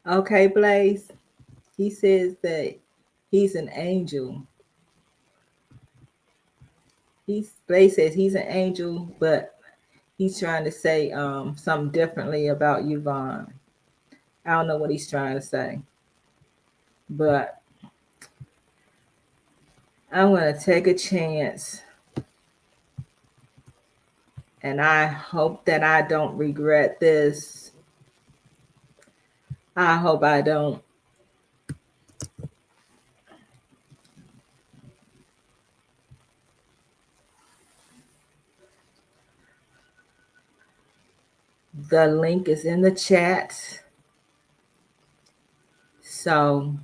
Okay, Blaze. He says that he's an angel. Blaze says he's an angel, but he's trying to say something differently about you, Vaughn. I don't know what he's trying to say, but I'm going to take a chance, and I hope that I don't regret this. I hope I don't. The link is in the chat. So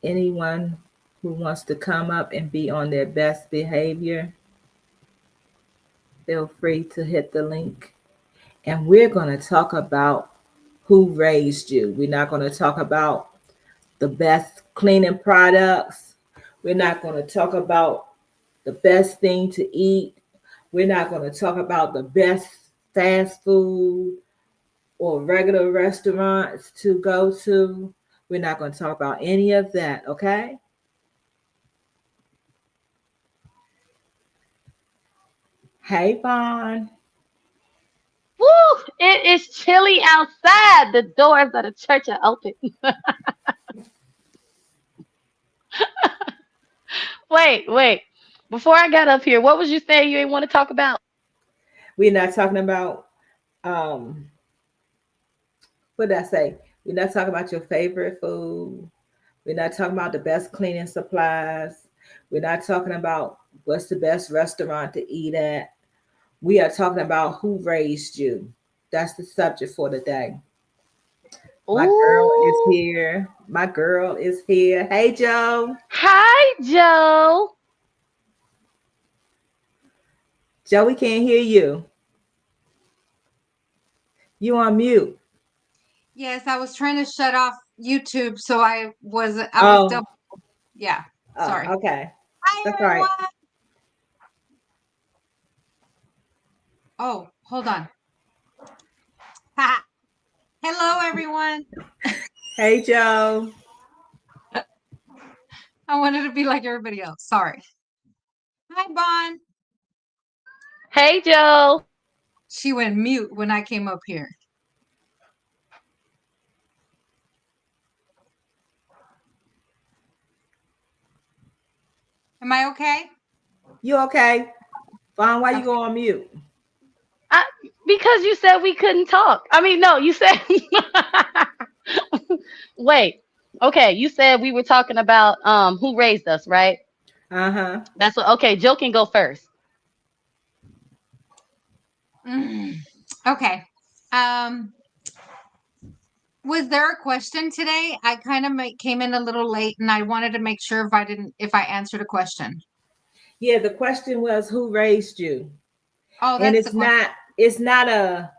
anyone who wants to come up and be on their best behavior, feel free to hit the link. And we're going to talk about who raised you. We're not going to talk about the best cleaning products. We're not going to talk about the best thing to eat. We're not going to talk about the best fast food or regular restaurants to go to. We're not going to talk about any of that, okay? Hey, Vaughn. Woo! It is chilly outside. The doors of the church are open. Wait. Before I got up here, what was you saying you didn't want to talk about? We're not talking about, um, what did I say? We're not talking about your favorite food. We're not talking about the best cleaning supplies. We're not talking about what's the best restaurant to eat at. We are talking about who raised you. That's the subject for today. My girl is Ooh. here. My girl is here. Hey, Joe. Hi, Joe. Joe, we can't hear you. You on mute. Yes, I was trying to shut off YouTube, so I was Oh, double. Yeah, sorry. okay. Hi That's right. everyone. Oh, hold on. Ha. Hello everyone. Hey, Joe. I wanted to be like everybody else. Sorry. Hi Bon. Hey, Joe. She went mute when I came up here. Am I okay? You okay? Vaughn, why you Okay. go on mute? I, because you said we couldn't talk. I mean, no, you said. Wait. Okay, you said we were talking about who raised us, right? Uh-huh. That's what. Okay, Joe can go first. Okay. Um, was there a question today? I kind of came in a little late, and I wanted to make sure if I answered a question. Yeah, the question was who raised you? Oh, And that's the question. it's not a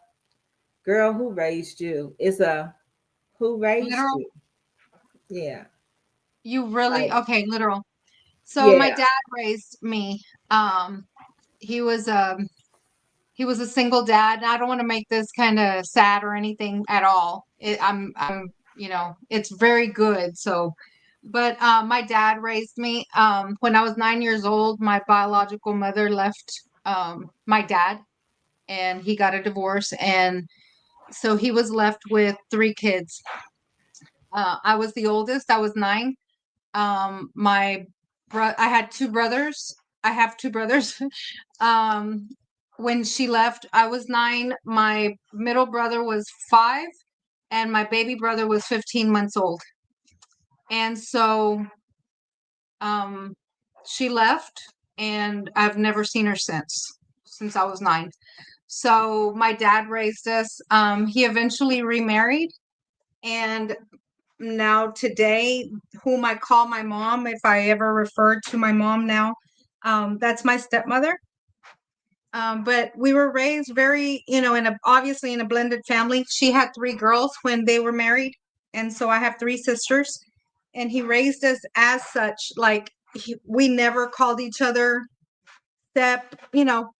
girl who raised you. It's a who raised Literal. you. Yeah. You really Like, okay? Literal. So my yeah. dad raised me. Um, he was he was a single dad. And I don't want to make this kind of sad or anything at all. I'm, it's very good. So, but my dad raised me. When I was 9 years old, my biological mother left my dad, and he got a divorce, and so he was left with three kids. I was the oldest. I was nine. My I had two brothers. I have two brothers. um, when she left, I was nine. My middle brother was five, and my baby brother was 15 months old. And so, um, she left, and I've never seen her since I was nine. So my dad raised us. He eventually remarried, and now today, whom I call my mom, if I ever refer to my mom now, that's my stepmother. But we were raised very, obviously in a blended family. She had three girls when they were married, and so I have three sisters. And he raised us as such. Like we never called each other step,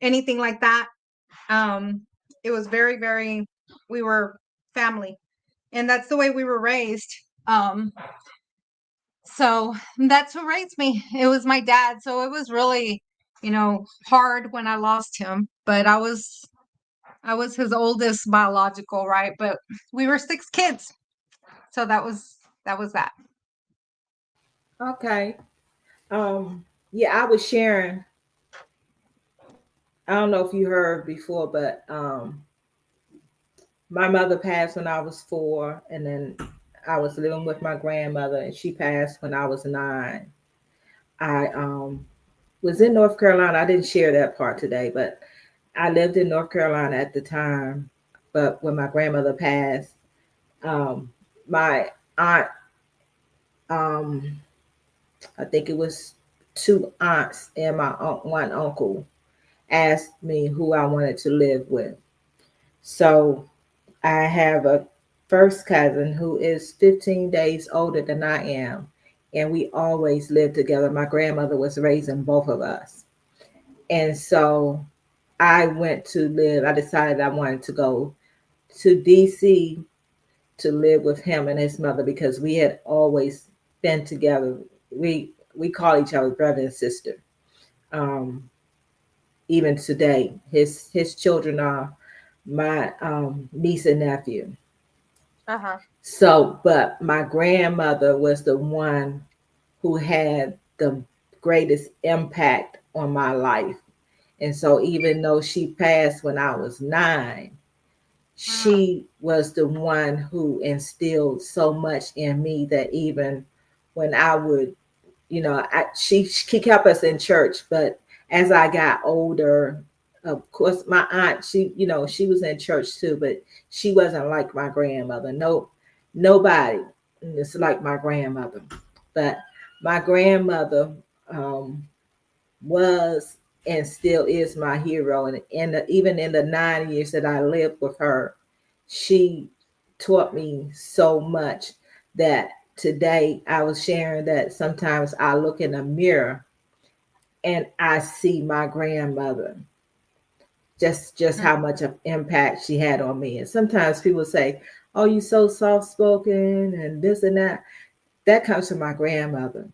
anything like that. It was very, very. We were family, and that's the way we were raised. Um, So that's who raised me. It was my dad. So it was really, hard when I lost him. But I was his oldest biological, right? But we were six kids. So that was that. Okay. Yeah, I was sharing. I don't know if you heard before, but my mother passed when I was 4, and then I was living with my grandmother, and she passed when I was 9. I was in North Carolina. I didn't share that part today, but I lived in North Carolina at the time. But when my grandmother passed, my aunt, um, I think it was two aunts and my one uncle, asked me who I wanted to live with. So I have a first cousin who is 15 days older than I am, and we always lived together. My grandmother was raising both of us. And so I decided I wanted to go to DC to live with him and his mother because we had always been together. We call each other brother and sister. Um, Even today, his children are my niece and nephew. Uh-huh. So, but my grandmother was the one who had the greatest impact on my life. And so, even though she passed when I was 9, Mm, she was the one who instilled so much in me that even when I would, she kept us in church, but as I got older, of course, my aunt, she was in church too, but she wasn't like my grandmother. No, nobody is like my grandmother. But my grandmother um, was and still is my hero. And even in the 9 years that I lived with her, she taught me so much that today I was sharing that sometimes I look in a mirror and I see my grandmother, just mm, how much of impact she had on me. And sometimes people say, "Oh, you so soft spoken and this and that." That comes from my grandmother.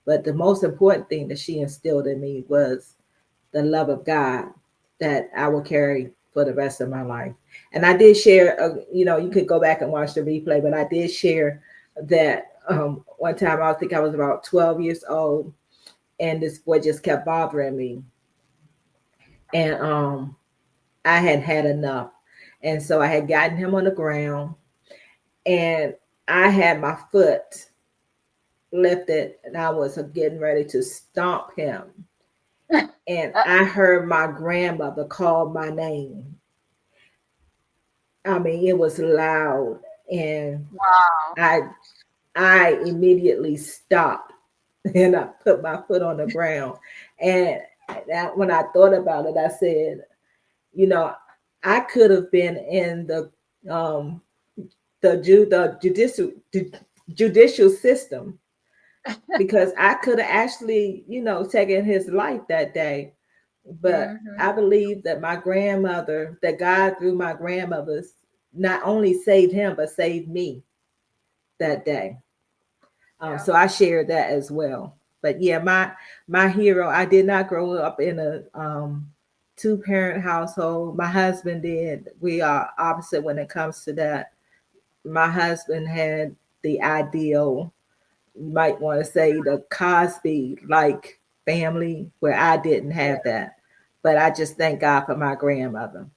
But the most important thing that she instilled in me was the love of God that I will carry for the rest of my life. And I did share, you could go back and watch the replay, but I did share that one time I think I was about 12 years old, and this boy just kept bothering me, and I had had enough, and so I had gotten him on the ground, and I had my foot lifted, and I was getting ready to stomp him, and I heard my grandmother call my name. I mean, it was loud, and Wow. I I immediately stopped and I put my foot on the ground. And when I thought about it, I said, you know, I could have been in um, the judicial system, because I could have actually, taken his life that day. But Hmm. I believe that my grandmother, that God through my grandmothers, not only saved him but saved me that day. Yeah. So I shared that as well. But yeah, my hero. I did not grow up in a two parent household. My husband did. We are opposite when it comes to that. My husband had the ideal, you might want to say, the Cosby like family, where I didn't Yeah. have that. But I just thank God for my grandmother.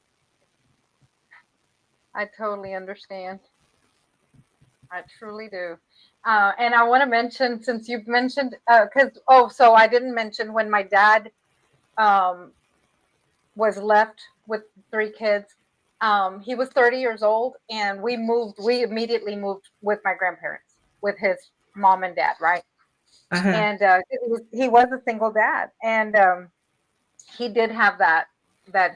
I totally understand. I truly do. And I want to mention, since you've mentioned, because, oh, so I didn't mention when my dad um, was left with three kids. He was 30 years old, and we immediately moved with my grandparents, with his mom and dad, right? Uh-huh. And he was a single dad, and he did have that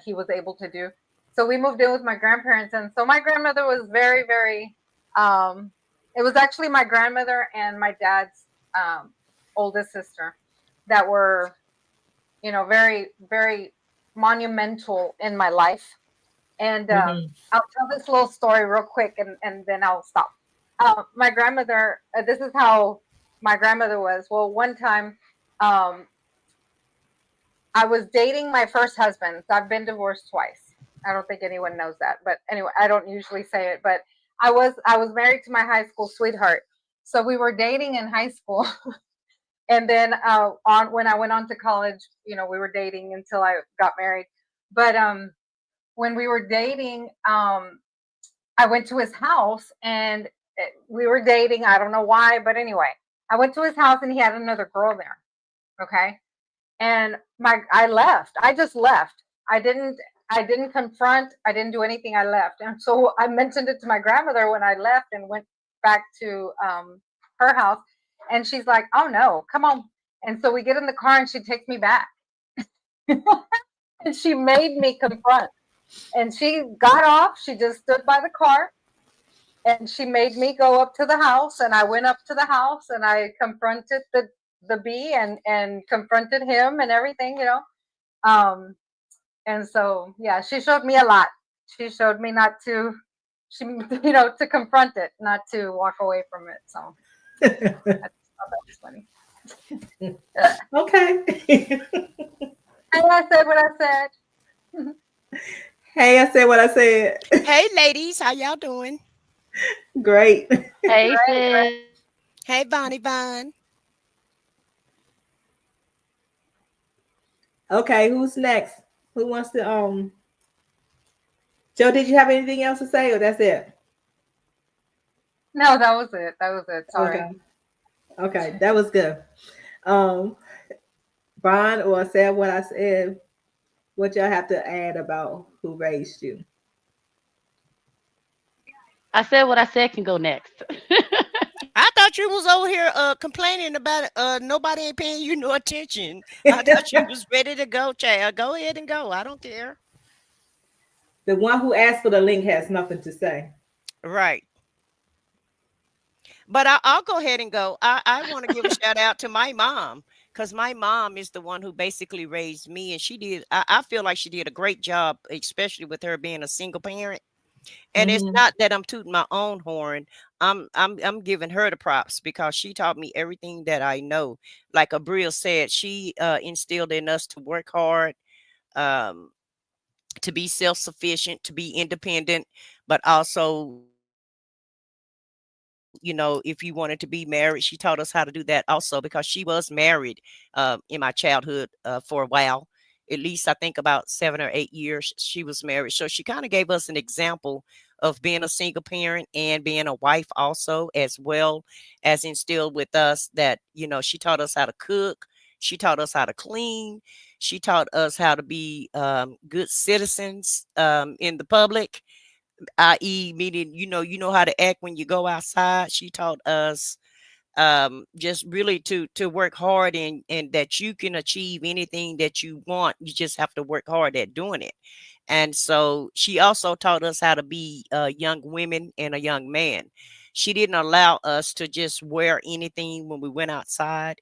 he was able to do. So we moved in with my grandparents, and so my grandmother was very, very. Um, it was actually my grandmother and my dad's um, oldest sister that were, very, very monumental in my life. And Mm-hmm. I'll tell this little story real quick, and then I'll stop. My grandmother. This is how my grandmother was. Well, one time. Um, I was dating my first husband. So I've been divorced twice. I don't think anyone knows that, but anyway, I don't usually say it. But I was married to my high school sweetheart. So we were dating in high school, and then on when I went on to college, we were dating until I got married. But when we were dating, I went to his house, and we were dating. I don't know why, but anyway, I went to his house, and he had another girl there. Okay, and I left. I just left. I didn't confront. I didn't do anything. I left. And so I mentioned it to my grandmother when I left and went back to her house, and she's like, "Oh no, come on." And so we get in the car, and she takes me back, and she made me confront. And she got off. She just stood by the car, and she made me go up to the house, and I went up to the house, and I confronted the bee, and confronted him and everything. Um, and so, yeah, she showed me a lot. She showed me not to, she, to confront it, not to walk away from it. So I just thought that was funny. Okay. And I said what I said. Hey, I said what I said. Hey, ladies, how y'all doing? Great. Great, Hey, great. sis. Hey, Bonnie Bon. Okay, who's next? Who wants to Joe, did you have anything else to say, or that's it? No, that was it. That was it. Sorry. Okay. Okay, that was good. Um, Bond or said what I said, what y'all have to add about who raised you. I said what I said can go next. I thought you was over here complaining about nobody ain't paying you no attention. I thought you was ready to go, child. Go ahead and go. I don't care. The one who asked for the link has nothing to say. Right. But I'll go ahead and go. I want to give a shout out to my mom because my mom is the one who basically raised me. And she did, I feel like she did a great job, especially with her being a single parent. And it's Mm-hmm. not that I'm tooting my own horn. I'm giving her the props because she taught me everything that I know. Like Abril said, she instilled in us to work hard, um, to be self-sufficient, to be independent, but also, if you wanted to be married, she taught us how to do that also because she was married in my childhood for a while. At least I think about 7 or 8 years she was married. So she kind of gave us an example of being a single parent and being a wife also, as well as instilled with us that, she taught us how to cook. She taught us how to clean. She taught us how to be good citizens in the public. i.e., meaning, you know how to act when you go outside. She taught us just really to work hard, and that you can achieve anything that you want. You just have to work hard at doing it. And so she also taught us how to be young women and a young man. She didn't allow us to just wear anything when we went outside,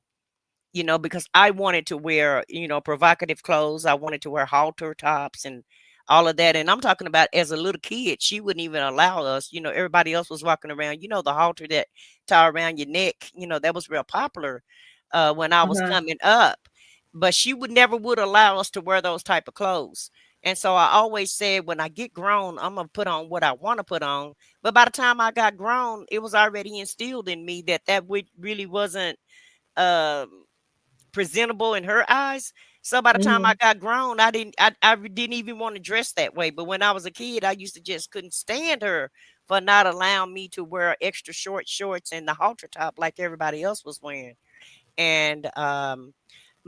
because I wanted to wear, provocative clothes. I wanted to wear halter tops and all of that. And I'm talking about as a little kid, she wouldn't even allow us. Everybody else was walking around, the halter that tie around your neck, that was real popular when I was Uh-huh. coming up. But she would never would allow us to wear those type of clothes. And so I always said, when I get grown, I'm gonna put on what I want to put on. But by the time I got grown, it was already instilled in me that really wasn't um presentable in her eyes. So by the time I Hmm. got grown, I didn't even want to dress that way. But when I was a kid, I used to just couldn't stand her for not allowing me to wear extra short shorts and the halter top like everybody else was wearing. And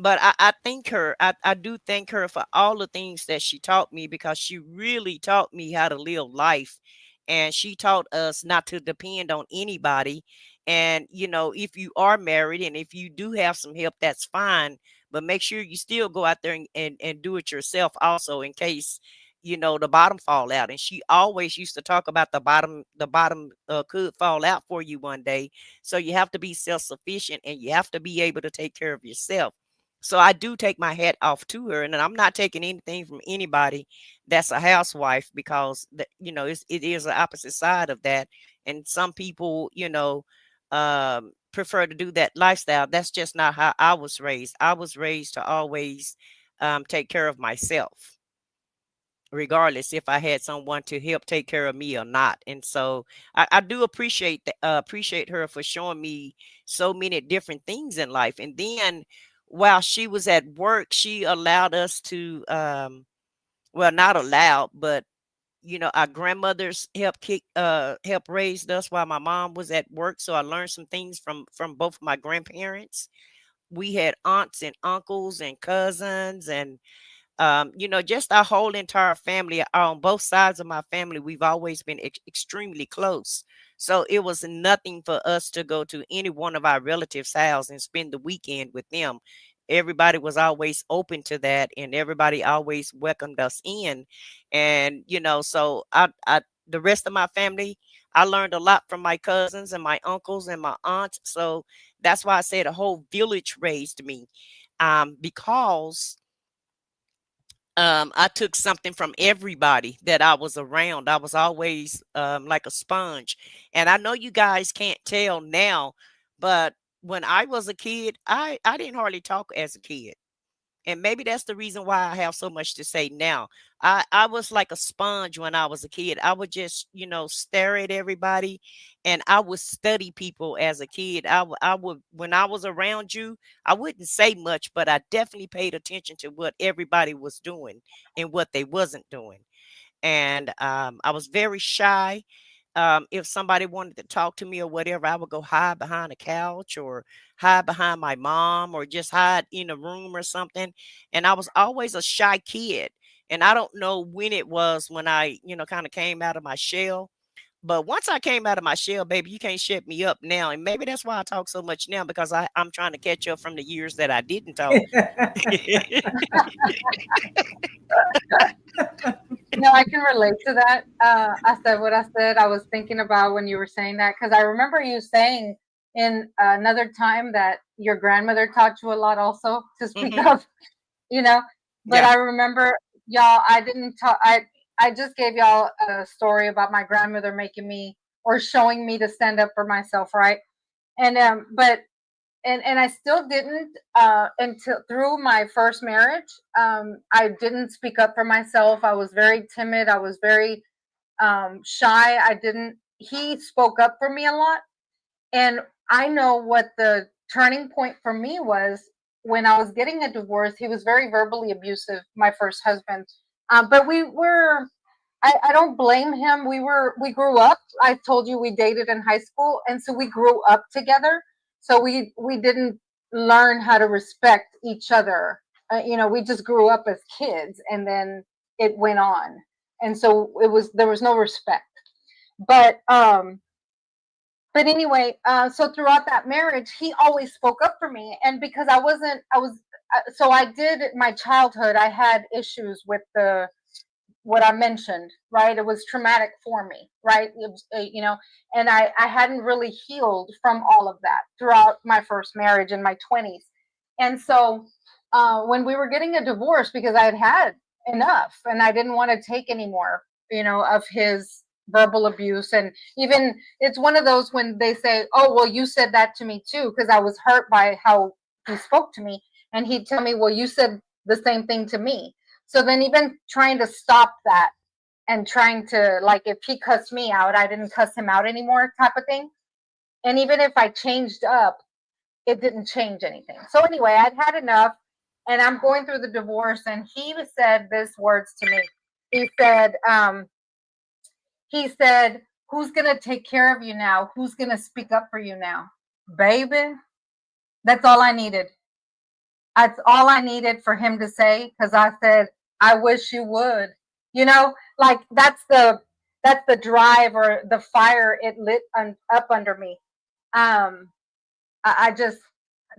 but I thank her. I do thank her for all the things that she taught me, because she really taught me how to live life. And she taught us not to depend on anybody. And, if you are married and if you do have some help, that's fine. But make sure you still go out there and do it yourself also, in case, the bottom fall out. And she always used to talk about the bottom could fall out for you one day. So you have to be self-sufficient, and you have to be able to take care of yourself. So I do take my hat off to her, and I'm not taking anything from anybody that's a housewife, because it is the opposite side of that. And some people, prefer to do that lifestyle. That's just not how I was raised. I was raised to always take care of myself, regardless if I had someone to help take care of me or not. And so I do appreciate her for showing me so many different things in life. And then while she was at work, she allowed us to well, not allowed, but our grandmothers help raised us while my mom was at work. So I learned some things from both of my grandparents. We had aunts and uncles and cousins, and just our whole entire family on both sides of my family. We've always been extremely close. So it was nothing for us to go to any one of our relatives' house and spend the weekend with them. Everybody was always open to that, and everybody always welcomed us in. And so the rest of my family, I learned a lot from my cousins and my uncles and my aunts. So that's why I said a whole village raised me, because I took something from everybody that I was around. I was always like a sponge. And I know you guys can't tell now, but when I was a kid, I didn't hardly talk as a kid. And maybe that's the reason why I have so much to say now. I was like a sponge when I was a kid. I would just, stare at everybody, and I would study people as a kid. I would, when I was around you, I wouldn't say much, but I definitely paid attention to what everybody was doing and what they wasn't doing. And I was very shy. If somebody wanted to talk to me or whatever, I would go hide behind a couch, or hide behind my mom, or just hide in a room or something. And I was always a shy kid. And I don't know when it was when I, kind of came out of my shell. But once I came out of my shell, baby, you can't shut me up now. And maybe that's why I talk so much now, because I'm trying to catch up from the years that I didn't talk. No, I can relate to that. I said what I said. I was thinking about when you were saying that, because I remember you saying in another time that your grandmother taught you a lot also to speak Hmm. up, you know. But Yeah. I remember, y'all, I didn't talk. I just gave y'all a story about my grandmother making me or showing me to stand up for myself, right? And but and I still didn't until through my first marriage. I didn't speak up for myself. I was very timid. I was very shy. I didn't. He spoke up for me a lot, and I know what the turning point for me was when I was getting a divorce. He was very verbally abusive, my first husband. But we were I don't blame him. We grew up. I told you we dated in high school, and so we grew up together. So we didn't learn how to respect each other. We just grew up as kids, and then it went on. and so there was no respect. But anyway, so throughout that marriage, he always spoke up for me, and because I was so I did my childhood. I had issues with the what I mentioned, right? It was traumatic for me, right? It was, and I hadn't really healed from all of that throughout my first marriage in my 20s. And so when we were getting a divorce, because I had had enough and I didn't want to take any more, of his verbal abuse. And even it's one of those when they say, oh, well, you said that to me too, because I was hurt by how he spoke to me. And he'd tell me, well, you said the same thing to me. So then even trying to stop that and trying to, like, if he cussed me out, I didn't cuss him out anymore type of thing. And even if I changed up, it didn't change anything. So anyway, I'd had enough and I'm going through the divorce and he said these words to me. He said, who's going to take care of you now? Who's going to speak up for you now? Baby, that's all I needed. That's all I needed for him to say, because I said, I wish you would. Like that's the drive or the fire it lit up under me. Um, I just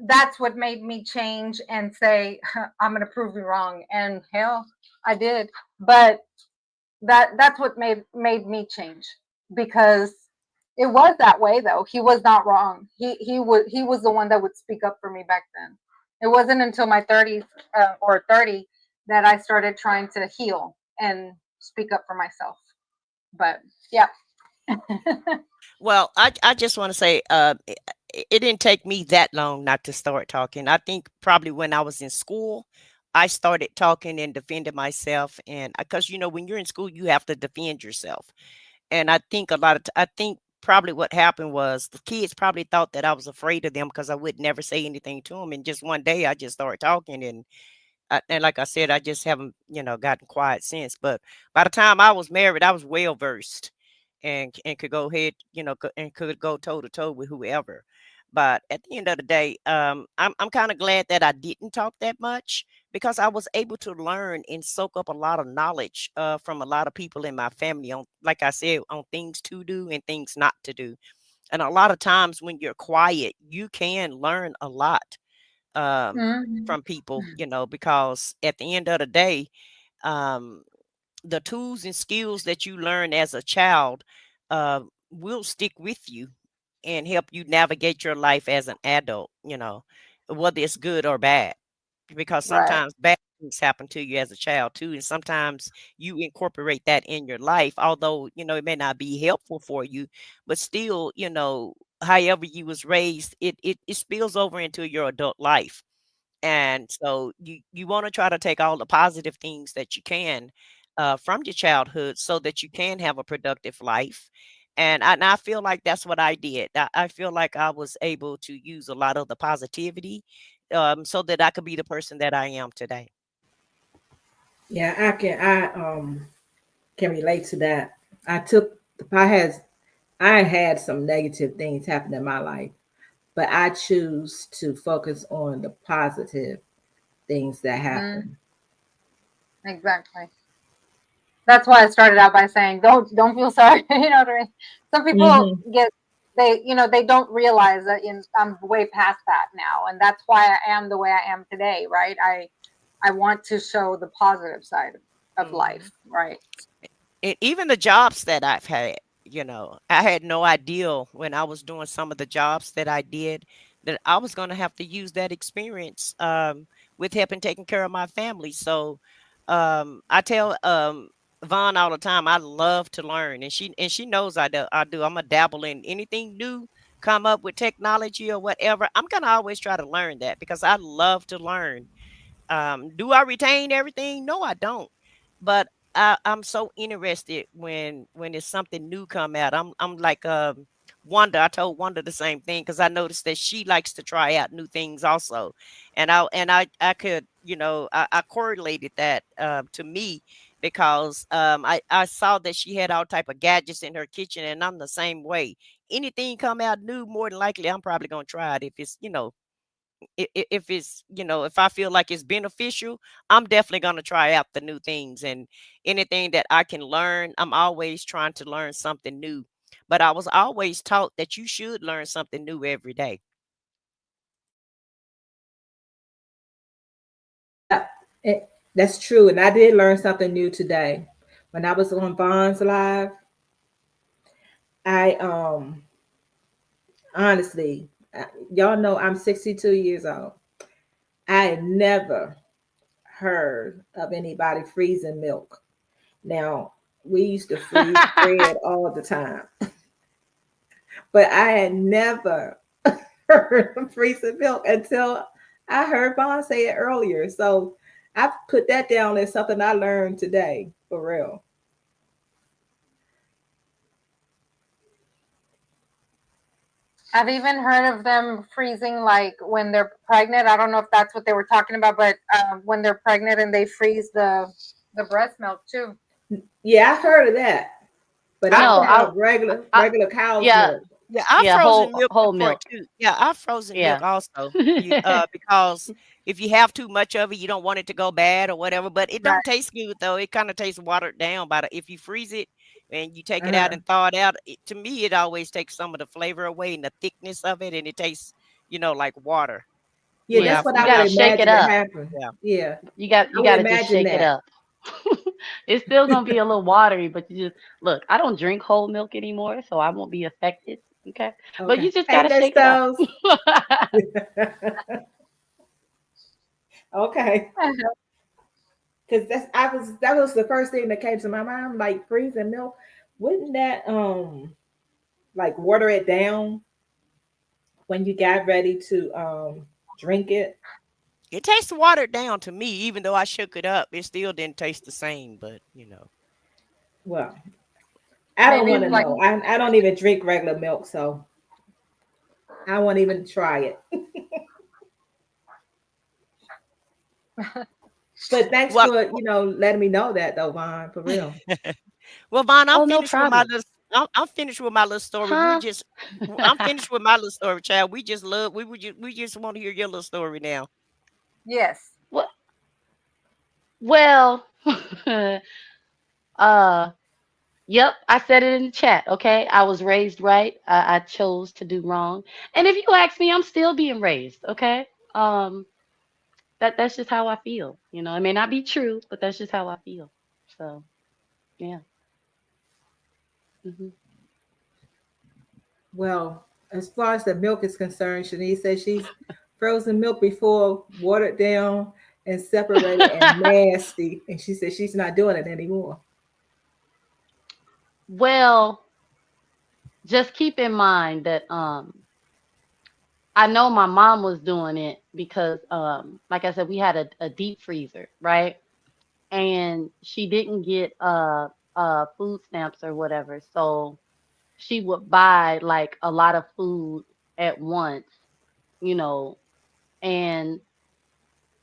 that's what made me change and say I'm going to prove you wrong, and hell, I did. But that's what made me change, because it was that way though. He was not wrong. He was the one that would speak up for me back then. It wasn't until my 30s or 30 that I started trying to heal and speak up for myself. But yeah. Well, I just want to say, it didn't take me that long not to start talking. I think probably when I was in school, I started talking and defending myself, and because when you're in school, you have to defend yourself. And I think I think probably what happened was the kids probably thought that I was afraid of them because I would never say anything to them. And just one day, I just started talking, and like I said, I just haven't gotten quiet since. But by the time I was married, I was well versed and could go ahead, and could go toe to toe with whoever. But at the end of the day, I'm kind of glad that I didn't talk that much, because I was able to learn and soak up a lot of knowledge from a lot of people in my family on, like I said, on things to do and things not to do. And a lot of times when you're quiet, you can learn a lot um, Mhm. from people, because at the end of the day, um, the tools and skills that you learn as a child will stick with you and help you navigate your life as an adult, whether it's good or bad. Because Right. sometimes bad things happen to you as a child too. And sometimes you incorporate that in your life, although, it may not be helpful for you, but still, however you was raised, it spills over into your adult life. And so you want to try to take all the positive things that you can from your childhood so that you can have a productive life. And I feel like that's what I did. I feel like I was able to use a lot of the positivity so that I could be the person that I am today. Yeah, I can relate to that. I took I had I had some negative things happen in my life, but I choose to focus on the positive things that Mm, happen. exactly. That's why I started out by saying don't feel sorry. You know what I mean? Some people Hmm. get they don't realize that I'm way past that now, and that's why I am the way I am today. Right? I want to show the positive side of Mhm. life. Right? And even the jobs that I've had, I had no idea when I was doing some of the jobs that I did that I was going to have to use that experience with helping taking care of my family. So I tell Vaughn all the time, I love to learn, and she knows I do. I do. I'm a dabble in anything new, come up with technology or whatever. I'm gonna always try to learn that because I love to learn. Do I retain everything? No, I don't. But I'm so interested when it's something new come out. I'm like Wanda. I told Wanda the same thing because I noticed that she likes to try out new things also, and I could I correlated that to me because I saw that she had all type of gadgets in her kitchen, and I'm the same way. Anything come out new, more than likely I'm probably gonna try it if it's If it's, if I feel like it's beneficial, I'm definitely going to try out the new things, and anything that I can learn, I'm always trying to learn something new. But I was always taught that you should learn something new every day. Yeah, that's true. And I did learn something new today. When I was on Vaughn's Live, I honestly, y'all know I'm 62 years old. I had never heard of anybody freezing milk. Now, we used to freeze bread all the time, but I had never heard of freezing milk until I heard Vaughn say it earlier. So I put that down as something I learned today, for real. I've even heard of them freezing like when they're pregnant. I don't know if that's what they were talking about, but when they're pregnant and they freeze the breast milk too. Yeah, I heard of that, but I I've No, heard I, of regular cow's yeah, milk. Yeah, I've yeah, frozen milk whole before milk. too. Yeah, I've frozen milk Yeah. also. Because if you have too much of it, you don't want it to go bad or whatever. But it Right. don't taste good though. It kind of tastes watered down by the if you freeze it and you take it out Uh-huh. and thaw it out. To me, it always takes some of the flavor away and the thickness of it, and it tastes, like water Yeah, when Yeah, I that's what you I freeze would gotta it. shake it imagine to up. happen. Yeah. Yeah, You I would gotta just imagine shake it that. up. It's still gonna be a little watery, but you just look. I don't drink whole milk anymore, so I won't be affected. Okay, but Okay. you just Hey, gotta Miss shake it up. Stones. Okay. Because that was the first thing that came to my mind. Like freezing milk, wouldn't that like water it down when you got ready to drink it? It tastes watered down to me, even though I shook it up. It still didn't taste the same, but. Well, I don't Maybe want it's to like know. I don't even drink regular milk, so I won't even try it. But thanks Well, for letting me know that though, Vaughn, for real. Well, Vaughn, I'm Oh, no finished with my problem. little. I'm finished with my little story. Huh? I'm finished with my little story, child. We just love. We just want to hear your little story now. yes. Well, well, uh, yep. I said it in the chat. Okay, I was raised right. I chose to do wrong, and if you ask me, I'm still being raised. Okay. Um, that's just how I feel. It may not be true, but that's just how I feel. So yeah. Hmm. Well, as far as the milk is concerned, Shanice says she's frozen milk before, watered down and separated and nasty, and she says she's not doing it anymore. Well, just keep in mind that I know my mom was doing it because like I said, we had a deep freezer, right? And she didn't get food stamps or whatever. So she would buy like a lot of food at once, you know, and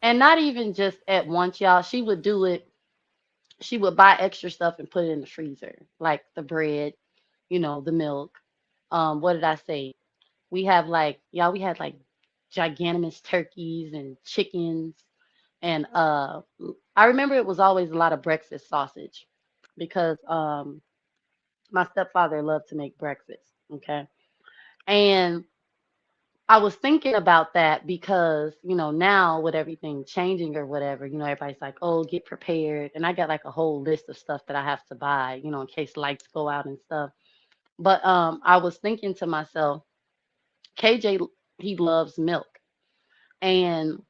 not even just at once, y'all. She would do it. She would buy extra stuff and put it in the freezer, like the bread, the milk. What did I say? We have like y'all, we had like giganimous turkeys and chickens, and I remember it was always a lot of breakfast sausage because my stepfather loved to make breakfast. Okay. And I was thinking about that because, now with everything changing or whatever, everybody's like, oh, get prepared. And I got like a whole list of stuff that I have to buy, in case lights go out and stuff. But I was thinking to myself, KJ, he loves milk. And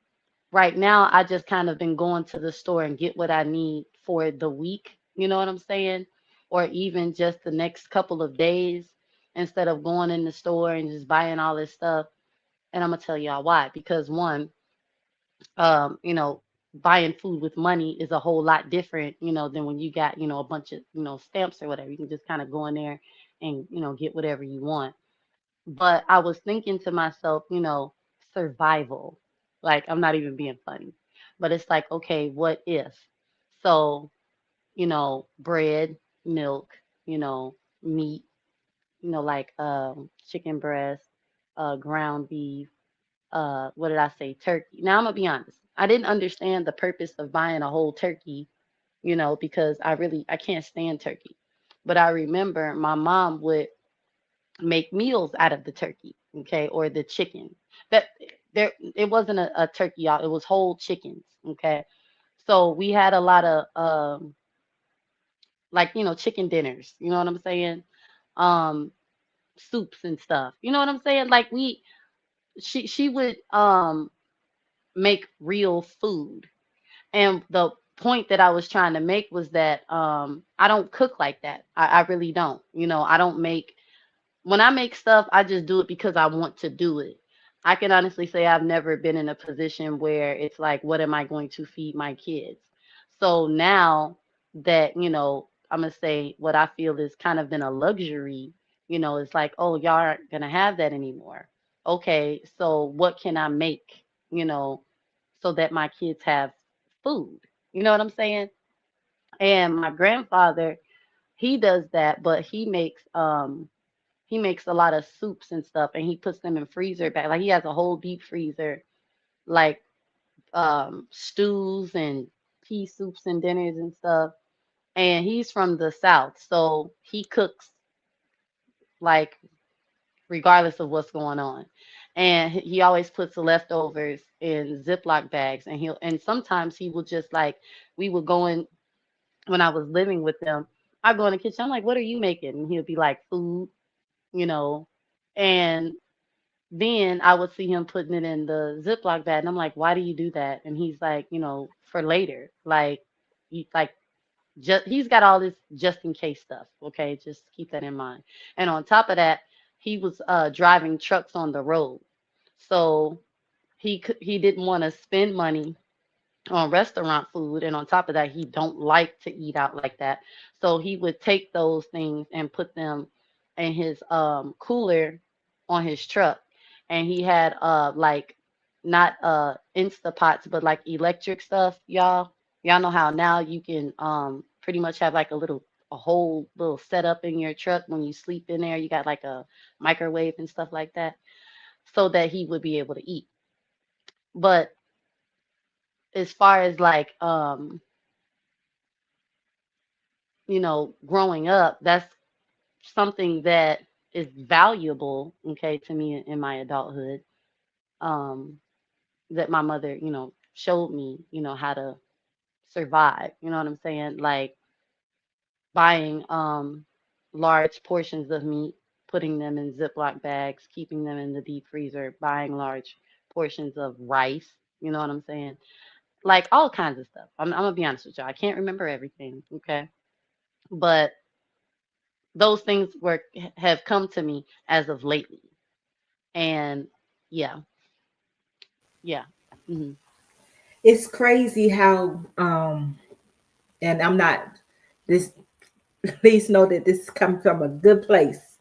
right now, I just kind of been going to the store and get what I need for the week. You know what I'm saying? Or even just the next couple of days instead of going in the store and just buying all this stuff. And I'm gonna tell y'all why. Because one, buying food with money is a whole lot different, than when you got, a bunch of, stamps or whatever. You can just kind of go in there and, get whatever you want. But I was thinking to myself, survival. Like, I'm not even being funny. But it's like, okay, what if? So, bread, milk, meat, like chicken breast, ground beef, what did I say, turkey. Now I'm gonna be honest. I didn't understand the purpose of buying a whole turkey, because I can't stand turkey. But I remember my mom would make meals out of the turkey, okay, or the chicken. That there it wasn't a turkey, y'all. It was whole chickens, okay. So we had a lot of like chicken dinners. You know what I'm saying? Um, soups and stuff. You know what I'm saying? Like she would make real food. And the point that I was trying to make was that I don't cook like that. I really don't. I don't make when I make stuff, I just do it because I want to do it. I can honestly say I've never been in a position where it's like, what am I going to feed my kids? So now that, I'm going to say what I feel is kind of been a luxury, it's like, oh, y'all aren't going to have that anymore. Okay, so what can I make, you know, so that my kids have food? You know what I'm saying? And my grandfather, he does that, but he makes a lot of soups and stuff, and he puts them in freezer bag. Like he has a whole deep freezer, like stews and pea soups and dinners and stuff. And he's from the South, so he cooks like regardless of what's going on. And he always puts the leftovers in Ziploc bags, and sometimes he will just like we would go in when I was living with them. I go in the kitchen. I'm like, "What are you making?" And he'll be like, "Food," you know. And then I would see him putting it in the Ziploc bag, and I'm like, "Why do you do that?" And he's like, for later. Like, he's got all this just in case stuff. Okay, just keep that in mind. And on top of that, he was driving trucks on the road, so he didn't want to spend money on restaurant food, and on top of that he don't like to eat out like that. So he would take those things and put them in his cooler on his truck. And he had like not Instapots, but like electric stuff. Y'all know how now you can pretty much have like a whole little setup in your truck. When you sleep in there, you got like a microwave and stuff like that, so that he would be able to eat. But as far as like growing up, that's something that is valuable, okay, to me in my adulthood. Um, that my mother, showed me, how to survive. You know what I'm saying? Like buying large portions of meat, putting them in Ziploc bags, keeping them in the deep freezer, buying large portions of rice. You know what I'm saying? Like all kinds of stuff. I'm gonna be honest with y'all. I can't remember everything, okay? But those things have come to me as of lately. And yeah, yeah. Hmm. It's crazy how and I'm not this please know that this comes from a good place.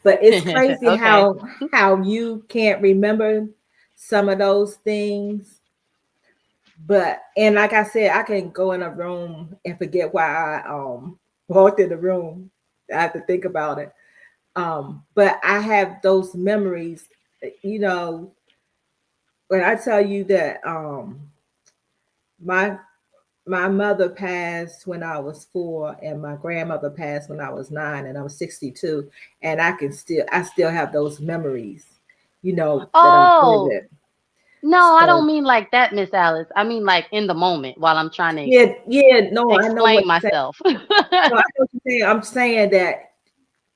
But it's crazy Okay. how you can't remember some of those things. But and like I said, I can go in a room and forget why I walked in the room. I have to think about it. But I have those memories, you know, when I tell you that my my mother passed when I was 4, and my grandmother passed when I was 9, and I'm 62, and I still have those memories, that are Oh, vivid. no, I don't So mean like that, Miss Alice. I mean like in the moment while I'm trying to yeah, yeah, no, I know what explain you're saying. myself. No, I know what you're saying. I'm saying that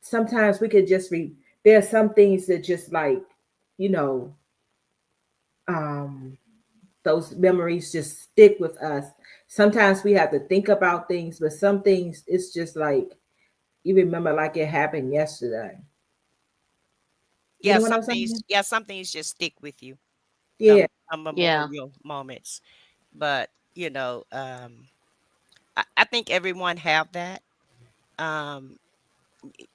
sometimes we could just there's some things that just like, you know, um those memories just stick with us. Sometimes we have to think about things, but some things it's just like you remember like it happened yesterday. You Yeah, know what some I'm things, saying? yeah, some things just stick with you. Yeah. Some Yeah. memorial moments. But, I think everyone have that. Um,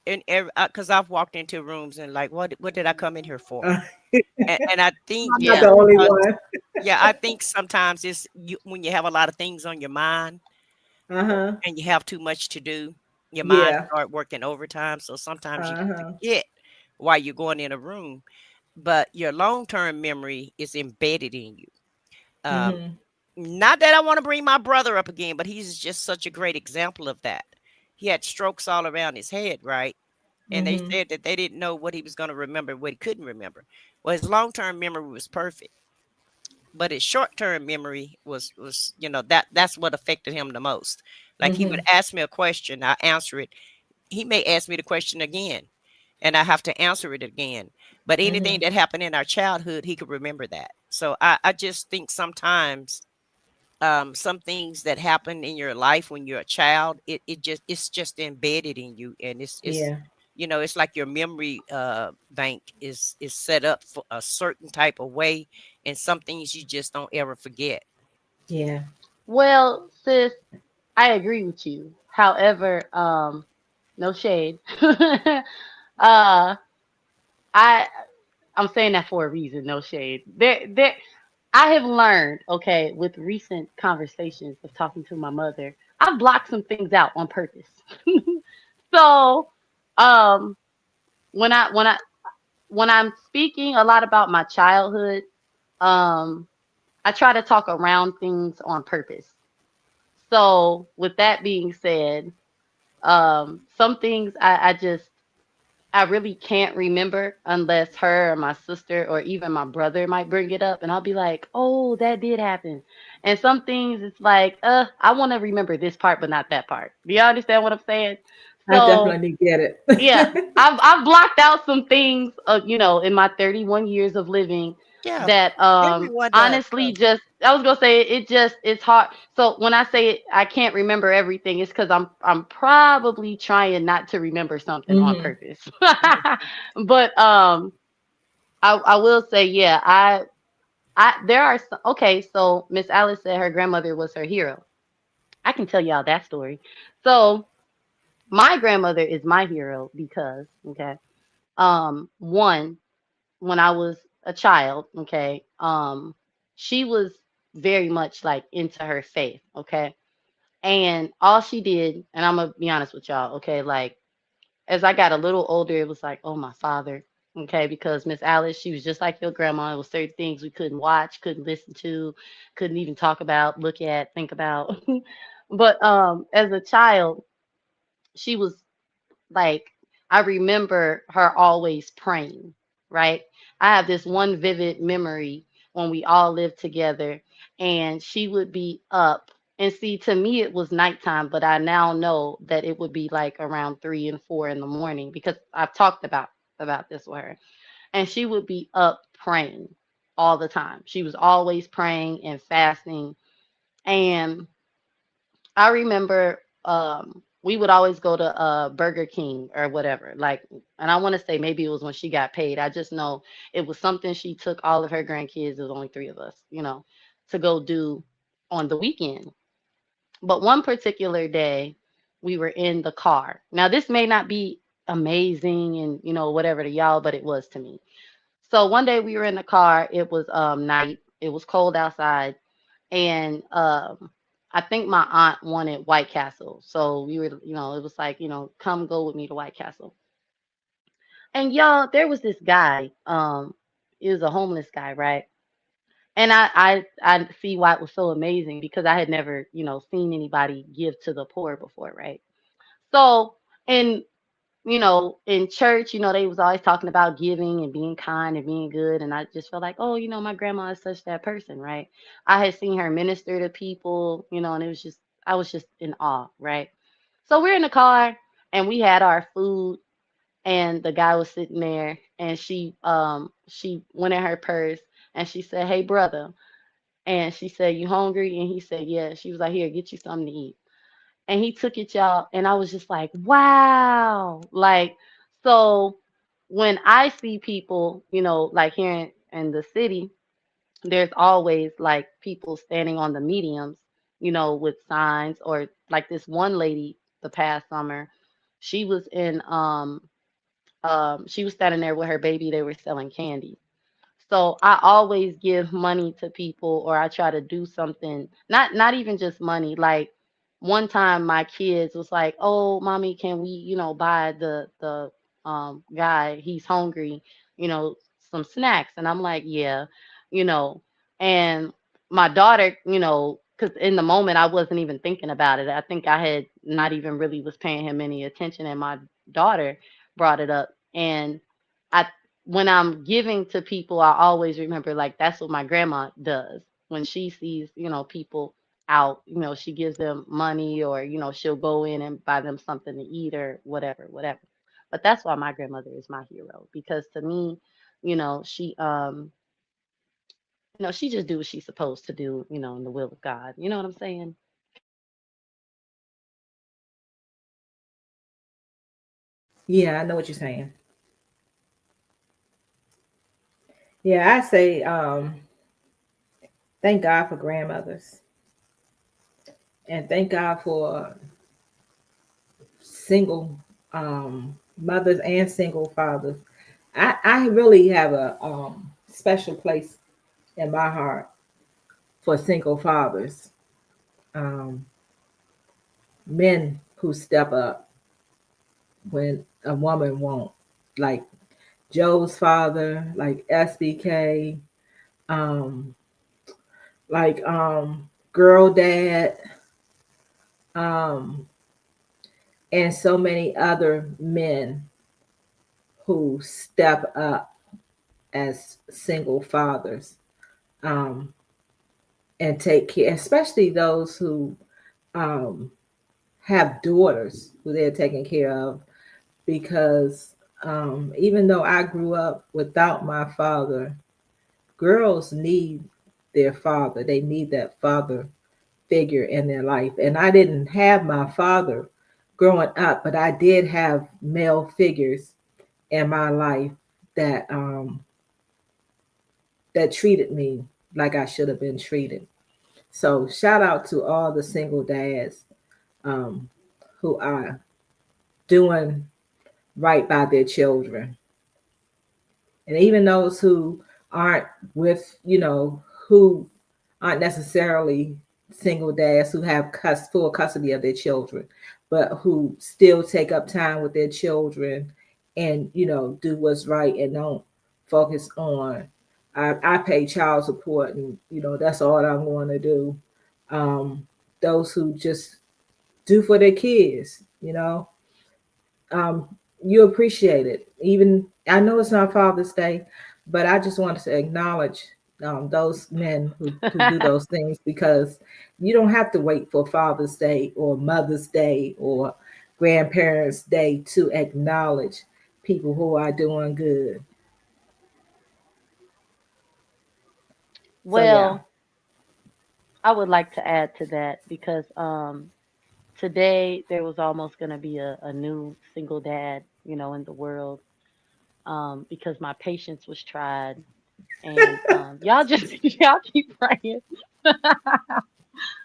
and because I've walked into rooms and like, what did I come in here for? Uh, And I think, I'm not the Yeah. only one. yeah, I think sometimes it's when you have a lot of things on your mind Uh-huh. and you have too much to do, your mind Yeah. start working overtime. So sometimes you Uh-huh. forget while you're going in a room. but your long-term memory is embedded in you. Um, Mhm. Not that I want to bring my brother up again, but he's just such a great example of that. He had strokes all around his head, right? And they Mhm. said that they didn't know what he was going to remember, what he couldn't remember. Well, his long-term memory was perfect, but his short-term memory was that's what affected him the most. Like he would Mhm. ask me a question, I answer it. He may ask me the question again, and I have to answer it again. But anything Mhm. that happened in our childhood, he could remember that. So I just think sometimes some things that happen in your life when you're a child, it's just embedded in you, and it's Yeah. it's like your memory bank is set up for a certain type of way, and some things you just don't ever forget. Yeah. Well, sis, I agree with you. However, no shade. uh, I I'm saying that for a reason. No shade. I have learned, okay, with recent conversations of talking to my mother, I've blocked some things out on purpose. So, um, when I when I when I'm speaking a lot about my childhood, um, I try to talk around things on purpose. So, with that being said, some things I really can't remember unless her or my sister or even my brother might bring it up, and I'll be like, "Oh, that did happen." And some things it's like, I want to remember this part but not that part. Do you understand what I'm saying? I So, definitely get yeah, it. I've blocked out some things, in my 31 years of living Yeah, that everyone does honestly though. just I was gonna say it's hard. So when I say I can't remember everything, it's because I'm probably trying not to remember something on Mhm. purpose. But I will say, yeah, I there are some, okay. So Miss Alice said her grandmother was her hero. I can tell y'all that story. So my grandmother is my hero because, okay, one, when I was a child, okay, she was very much like into her faith, okay, and all she did, and I'm gonna be honest with y'all, okay, like as I got a little older, it was like, oh, my father, okay, because Miss Alice, she was just like your grandma. It was certain things we couldn't watch, couldn't listen to, couldn't even talk about, look at, think about. But as a child, she was like, I remember her always praying, right? I have this one vivid memory when we all lived together and she would be up. And see, to me, it was nighttime, but I now know that it would be like around 3 and 4 in the morning because I've talked about this with her. And she would be up praying all the time. She was always praying and fasting. And I remember we would always go to Burger King or whatever. Like, and I want to say maybe it was when she got paid. I just know it was something she took all of her grandkids. There was only three of us, to go do on the weekend. But one particular day, we were in the car. Now, this may not be amazing and whatever to y'all, but it was to me. So one day we were in the car. It was night. It was cold outside and I think my aunt wanted White Castle. So we were, it was like, come go with me to White Castle. And y'all, there was this guy. He was a homeless guy, right? And I see why it was so amazing because I had never, seen anybody give to the poor before, right? So, and in church, they was always talking about giving and being kind and being good. And I just felt like, oh, my grandma is such that person, right? I had seen her minister to people, and I was just in awe, right? So we're in the car and we had our food and the guy was sitting there and she went in her purse and she said, hey, brother. And she said, you hungry? And he said, yeah. She was like, here, get you something to eat and he took it, y'all. And I was just like, wow. Like, so when I see people, like here in the city, there's always like people standing on the mediums, with signs or like this one lady the past summer, she was in she was standing there with her baby, they were selling candy. So I always give money to people or I try to do something, not even just money. Like one time my kids was like, "Oh, mommy, can we, buy the guy, he's hungry, you know, some snacks. And I'm like, yeah, you know, and my daughter, because in the moment I wasn't even thinking about it. I think I had not even really was paying him any attention, and my daughter brought it up. And I, when I'm giving to people, I always remember like that's what my grandma does when she sees, people out, she gives them money, or, she'll go in and buy them something to eat or whatever, whatever. But that's why my grandmother is my hero, because to me, she she just do what she's supposed to do, in the will of God. You know what I'm saying? Yeah, I know what you're saying. Yeah, I say thank God for grandmothers, and thank God for single mothers and single fathers. I really have a special place in my heart for single fathers, um, men who step up when a woman won't, like Joe's father, like SBK, um, like Girl Dad, um, and so many other men who step up as single fathers, um, and take care, especially those who um, have daughters who they're taking care of. Because even though I grew up without my father, girls need their father. They need that father figure in their life. And I didn't have my father growing up, but I did have male figures in my life that that treated me like I should have been treated. So shout out to all the single dads um, who are doing right by their children, and even those who aren't with, who aren't necessarily single dads who have full custody of their children, but who still take up time with their children and, do what's right and don't focus on, I pay child support and, that's all I'm going to do. Those who just do for their kids, you appreciate it. Even I know it's not Father's Day, but I just wanted to acknowledge those men who do those things, because you don't have to wait for Father's Day or Mother's Day or Grandparents' Day to acknowledge people who are doing good. So yeah. Well, I would like to add to that because today there was almost going to be a new single dad, in the world, because my patience was tried. And y'all just y'all keep praying.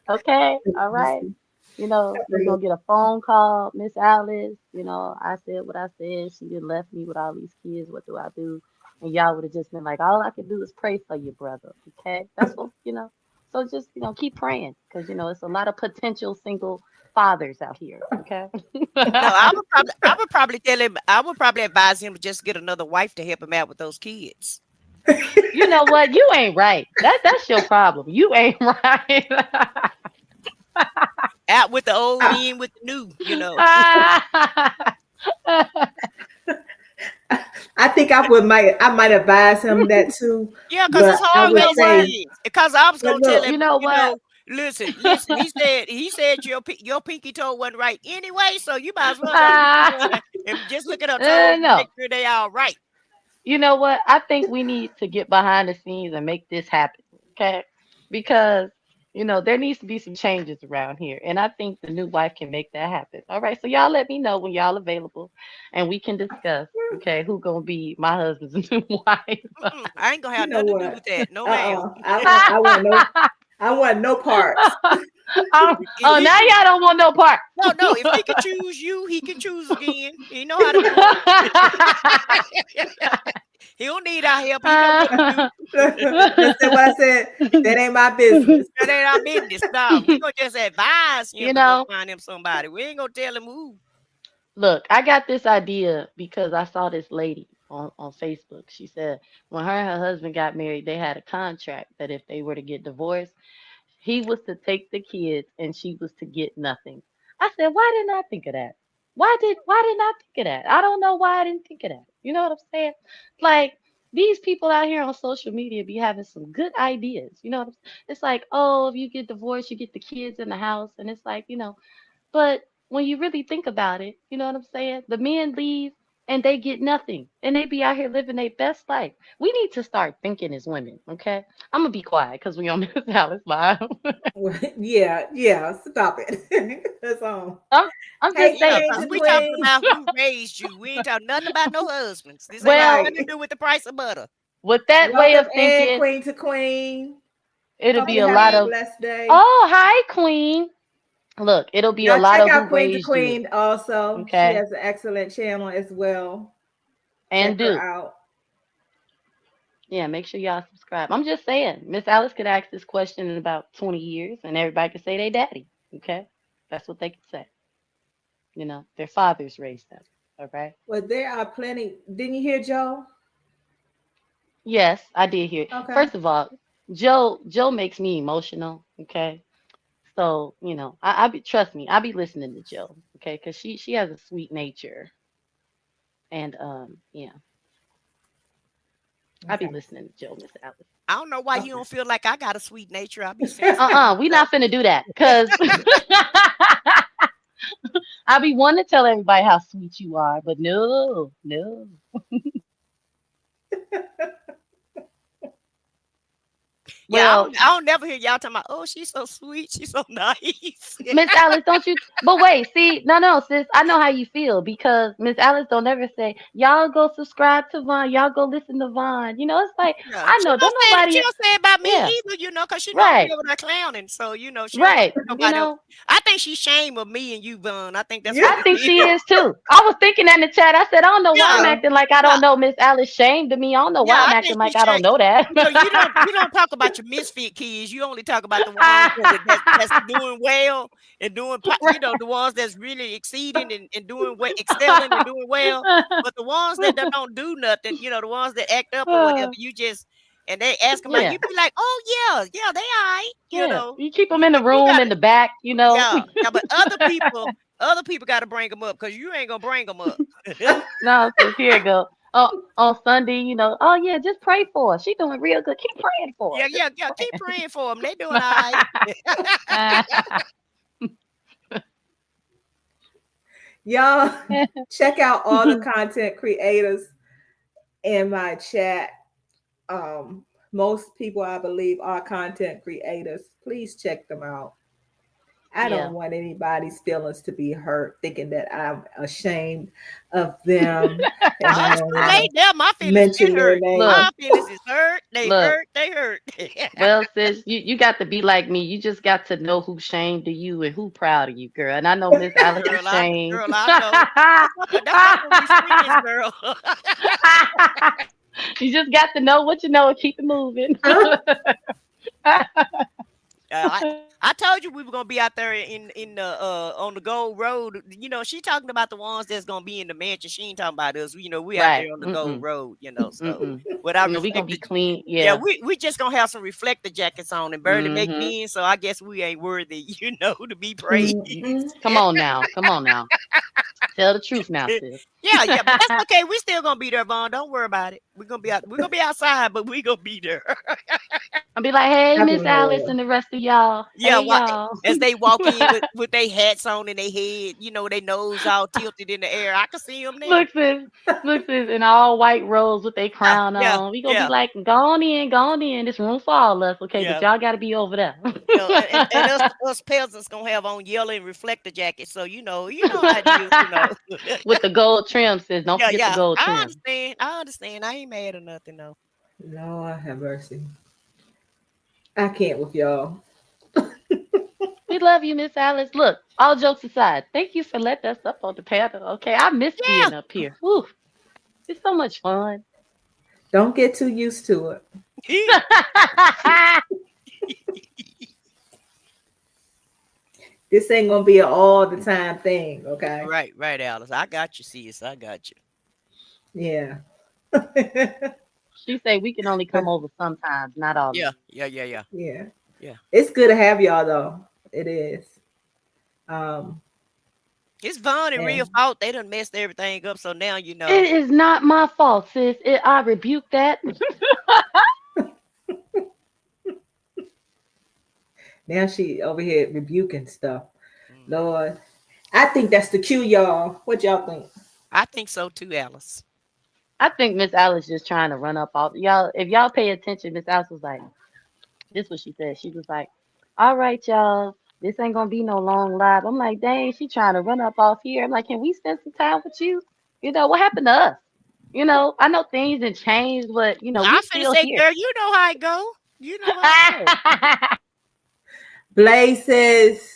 Okay, all right. You're gonna get a phone call, Miss Alice. I said what I said. She just left me with all these kids. What do I do? And y'all would have just been like, all I can do is pray for you, brother. Okay, that's what. So just keep praying, because it's a lot of potential single fathers out here. Okay. No, I would probably tell him. I would probably advise him to just get another wife to help him out with those kids. You know what? You ain't right. That's your problem. You ain't right. Out with the old, in with the new. I think I might advise him that too, Yeah, because but it's I would always say, kids. Because I was but gonna tell look, You him, know what? listen. He said your pinky toe wasn't right anyway, so you might as well go look at her and just look at her toes and No. make sure they all right. You know what? I think we need to get behind the scenes and make this happen. Okay. Because, there needs to be some changes around here. And I think the new wife can make that happen. All right. So y'all let me know when y'all available and we can discuss, okay, who gonna be my husband's new wife. I ain't gonna you have know nothing to do what? with that. No, ma'am. I want no parts. Oh, If he now can, y'all don't want no part. no. If he can choose you, he can choose again. He know how to do it. He don't need our help. He know what to do. Listen, what I said. That ain't my business. That ain't our business. No, we gonna just advise him you to go know, find him somebody. We ain't gonna tell him who. Look, I got this idea because I saw this lady. on Facebook. She said when her and her husband got married, they had a contract that if they were to get divorced, he was to take the kids and she was to get nothing. I said, why didn't I think of that? Why didn't I think of that? I don't know why I didn't think of that. You know what I'm saying? Like these people out here on social media be having some good ideas. You know what I'm saying? It's like, oh, if you get divorced, you get the kids in the house. And it's like, but when you really think about it, you know what I'm saying? The men leave and they get nothing. And they be out here living their best life. We need to start thinking as women, okay? I'm gonna be quiet because we on Miss Alice live. Yeah, stop it. That's all. I'm, I'm just Hey, Yeah, saying. Queen because to we talking Queen. about who raised you. We ain't talking nothing about no husbands. This ain't got Well, nothing Right. to do with the price of butter. with that way Welcome of in, thinking, Queen to Queen. it'll Hope be you're a having lot a of, blessed day. oh, hi, Queen. Look, it'll be a Y'all lot check of who out Queen to raised you, Queen also. She okay? has an excellent channel as well. And Check her do. out. Yeah, make sure y'all subscribe. I'm just saying, Miss Alice could ask this question in about 20 years and everybody could say they daddy, okay? That's what they could say. Their fathers raised them, all right? Well, there are plenty. Didn't you hear Joe? Yes, I did hear. Okay. First of all, Joe makes me emotional, okay? So, I be trust me, I be listening to Joe, okay? Because she has a sweet nature. And yeah, I be Okay. listening to Joe, Miss Alice. I don't know why you Okay. don't feel like I got a sweet nature. I be saying some We stuff. not finna do that. Cause I be wanting to tell everybody how sweet you are, but no, no. Yeah, Well, I don't never hear y'all talking about, oh, she's so sweet, she's so nice. Miss Alice, don't you? But wait, see, no, sis, I know how you feel because Miss Alice don't ever say, y'all go subscribe to Vaughn, y'all go listen to Vaughn. It's like, Yeah, I know, don't she nobody, don't say about me yeah, either, because she know I'm right, over there clowning. So she don't right, want you nobody else. know. I think she's ashamed of me and you, Vaughn. I think that's Yeah. what I it think is. she is too. I was thinking that in the chat. I said, I don't know why I'm Yeah, acting like I yeah, don't know Miss Alice shamed of me. I don't know why yeah. I'm I acting think like she's I don't ashamed. know that. You don't talk about your misfit kids. You only talk about the ones that's doing well and the ones that's really exceeding and doing well, excelling and doing well. But the ones that don't do nothing, the ones that act up or whatever, you just and they ask them out, Yeah, you be like, oh yeah, they all right, yeah. You keep them You in the you room got in the back. yeah, yeah, but other people got to bring them up because you ain't gonna bring them up. No, sis, here it go. Oh, on Sunday, oh yeah, just pray for her. She doing real good. Keep praying for Yeah, her. Just yeah, keep yeah. Keep praying. praying for them. They doing all right. Y'all check out all the content creators in my chat. Most people, I believe, are content creators. Please check them out. I Yeah. don't want anybody's feelings to be hurt thinking that I'm ashamed of them and Oh, I it's don't too want late to now. My feelings been mention their hurt. name. Look, My feelings is hurt. They look. hurt. They hurt. Well, sis, you got to be like me. You just got to know who's shamed of you and who proud of you, girl. And I know Miss Alice is shamed. I know. That's why we friends, girl. You just got to know what you know and keep it moving. I I told you we were gonna be out there in the on the Gold Road. She talking about the ones that's gonna be in the mansion. She ain't talking about us. We out Right. there on the Gold Mm-mm. Road. So Mm-mm. without We gonna be reflected, clean. yeah, Yeah. we just gonna have some reflector jackets on and barely make Mm-hmm. me in. So I guess we ain't worthy, to be praised. Mm-mm. Come on now. Come on now. Tell the truth now, sis. Yeah, yeah, but that's okay. We still gonna be there, Vaughn. Don't worry about it. We're gonna be out. We're gonna be outside, but we gonna be there. I'll be like, hey, Happy Miss Alice Lord. and the rest of y'all. Yeah, Hey, y'all. as they walk in with their hats on and their head, their nose all tilted in the air. I can see them now. Look, sis. Look, sis, in all white robes with their Yeah, crown yeah, on. We gonna be yeah, like, go on in, go on in. This room for all us, okay? But yeah. y'all gotta be over there. And us peasants gonna have on yellow and reflector jackets. So you know how it is. With the gold trim, sis. Don't Yeah, forget the yeah. gold I trim. understand. I understand. I ain't mad or nothing though. Lord have mercy. I can't with y'all. We love you, Miss Alice. Look, all jokes aside, thank you for letting us up on the panel. Okay, I miss Yeah. being up here. Whew, it's so much fun. Don't get too used to it. This ain't gonna be an all the time thing, okay? Right, Alice. I got you, sis. I got you. Yeah. She say we can only come over sometimes, not all the Yeah, time. yeah, yeah, yeah, Yeah. yeah. It's good to have y'all though. It is. Um It's Vaughn and real and fault. They done messed everything up. So now you know. It is not my fault, sis. I rebuke that. now she over here rebuking stuff. Mhm. Lord. I think that's the cue, y'all. What y'all think? I think so too, Alice. I think Miss Alice just trying to run up all y'all. If y'all pay attention, Miss Alice was like, this what she said. She was like, all right, y'all, this ain't gonna be no long live. I'm like, dang, she trying to run up off here. I'm like, can we spend some time with you? You know, what happened to us? You know, I know things have changed, but you know, we I finna still say, here. girl, you know how it go. You know how it go. Blaze says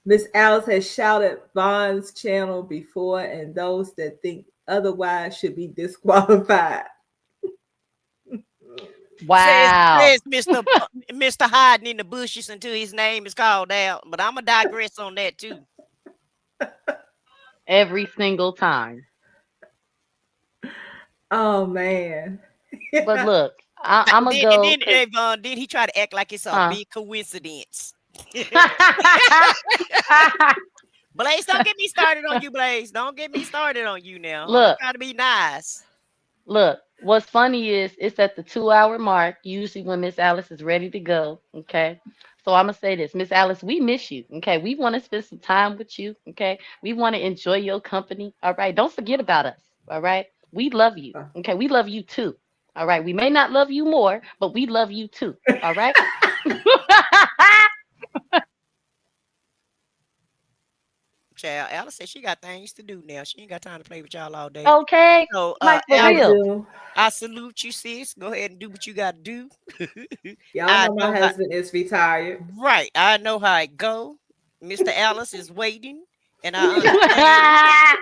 Miss Alice has shouted Vaughn's channel before, and those that think otherwise should be disqualified. Says Wow. says Mr. Hiding in the bushes until his name is called out. But I'm gonna digress on that too. Every single time. Oh man. But look, I'm And gonna then and go then because then he tried to act like it's a huh? big coincidence. Blaze, don't get me started on you, Blaze. Don't get me started on you now. I'm Look, trying to be nice. look. What's funny is it's at the 2 hour mark, usually when Miss Alice is ready to go. Okay. So I'm gonna say this, Miss Alice, we miss you. Okay. We want to spend some time with you. Okay. We want to enjoy your company. All right. Don't forget about us. All right. We love you. Okay. We love you too. All right. We may not love you more, but we love you too. All right. Child, Alice said she got things to do now. She ain't got time to play with y'all all day. Okay. So, Like for I Alice, real. do. I salute you, sis. Go ahead and do what you got to do. Y'all I know my know how. husband is retired. Right, I know how it go. Mr. Alice is waiting, and I understand.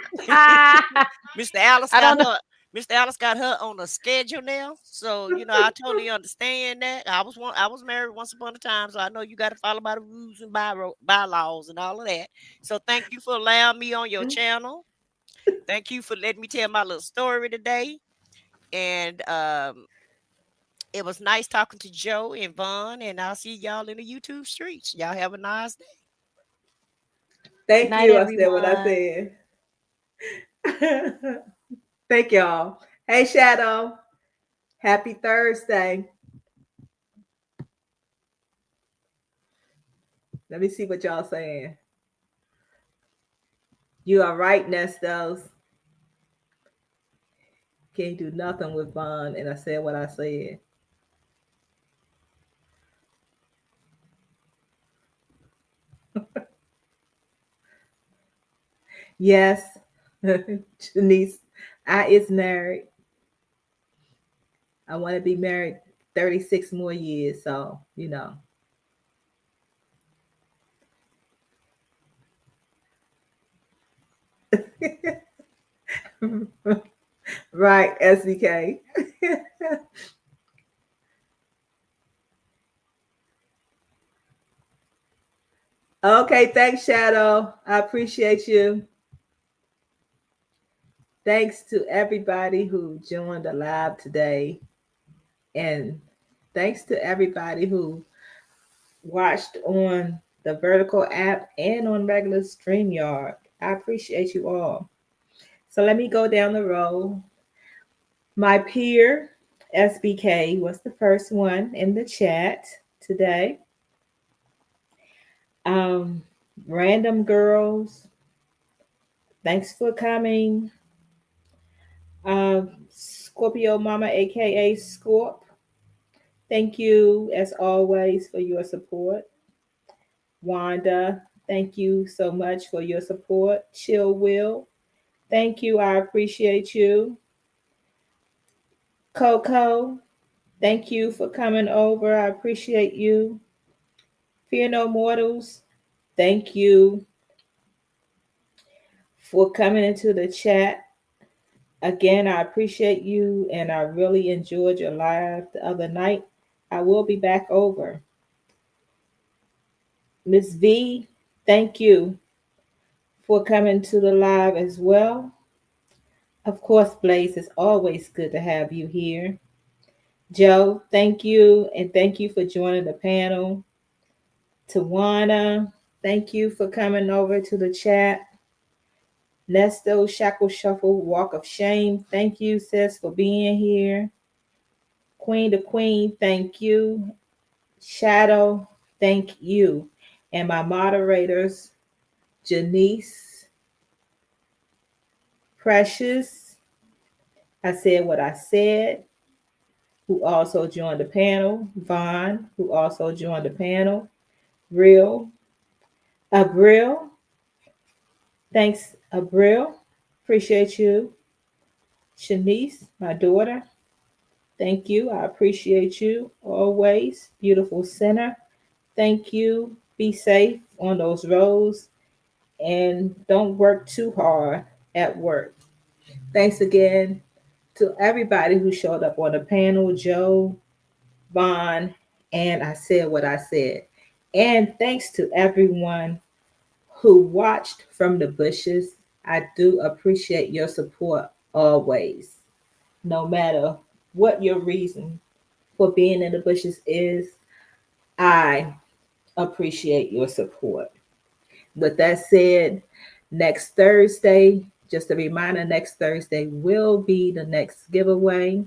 Mr. Alice I got don't know. her. Mr. Alice got her on a schedule now, so I totally understand that. I was married once upon a time, so I know you got to follow by the rules and bylaws and all of that. So thank you for allowing me on your channel. Thank you for letting me tell my little story today. And it was nice talking to Joe and Vaughn, and I'll see y'all in the YouTube streets. Y'all have a nice day. Good Thank night, you. I said what I everyone. said. Thank y'all. Hey Shadow. Happy Thursday. Let me see what y'all saying. You are right, Nestos. Can't do nothing with Vaughn. And I said what I said. Yes. Janice, I is married. I want to be married 36 more years. So, right, SBK. Okay, thanks, Shadow. I appreciate you. Thanks to everybody who joined the live today. And thanks to everybody who watched on the Vertical app and on regular StreamYard. I appreciate you all. So let me go down the road. My peer, SBK, was the first one in the chat today. Um, Random Girls, thanks for coming. Scorpio Mama, aka Scorp, thank you as always for your support. Wanda, thank you so much for your support. Chill Will, thank you. I appreciate you. Coco, thank you for coming over. I appreciate you. Fear No Mortals, thank you for coming into the chat. Again, I appreciate you and I really enjoyed your live the other night. I will be back over. Miss V, thank you for coming to the live as well. Of course, Blaze, it's always good to have you here. Joe, thank you, and thank you for joining the panel. Tawana, thank you for coming over to the chat. Nesto, Shackle Shuffle, Walk of Shame, thank you, sis, for being here. Queen to Queen, thank you. Shadow, thank you. And my moderators, Janice, Precious, I said what I said, who also joined the panel. Vaughn, who also joined the panel. Real, Abril, thanks, Abril. Appreciate you. Shanice, my daughter, thank you. I appreciate you always. Beautiful sinner, thank you. Be safe on those roads and don't work too hard at work. Thanks again to everybody who showed up on the panel, Joe, Vaughn, and I said what I said. And thanks to everyone who watched from the bushes. I do appreciate your support always, no matter what your reason for being in the bushes is. I appreciate your support. With that said, next Thursday, just a reminder, next Thursday will be the next giveaway.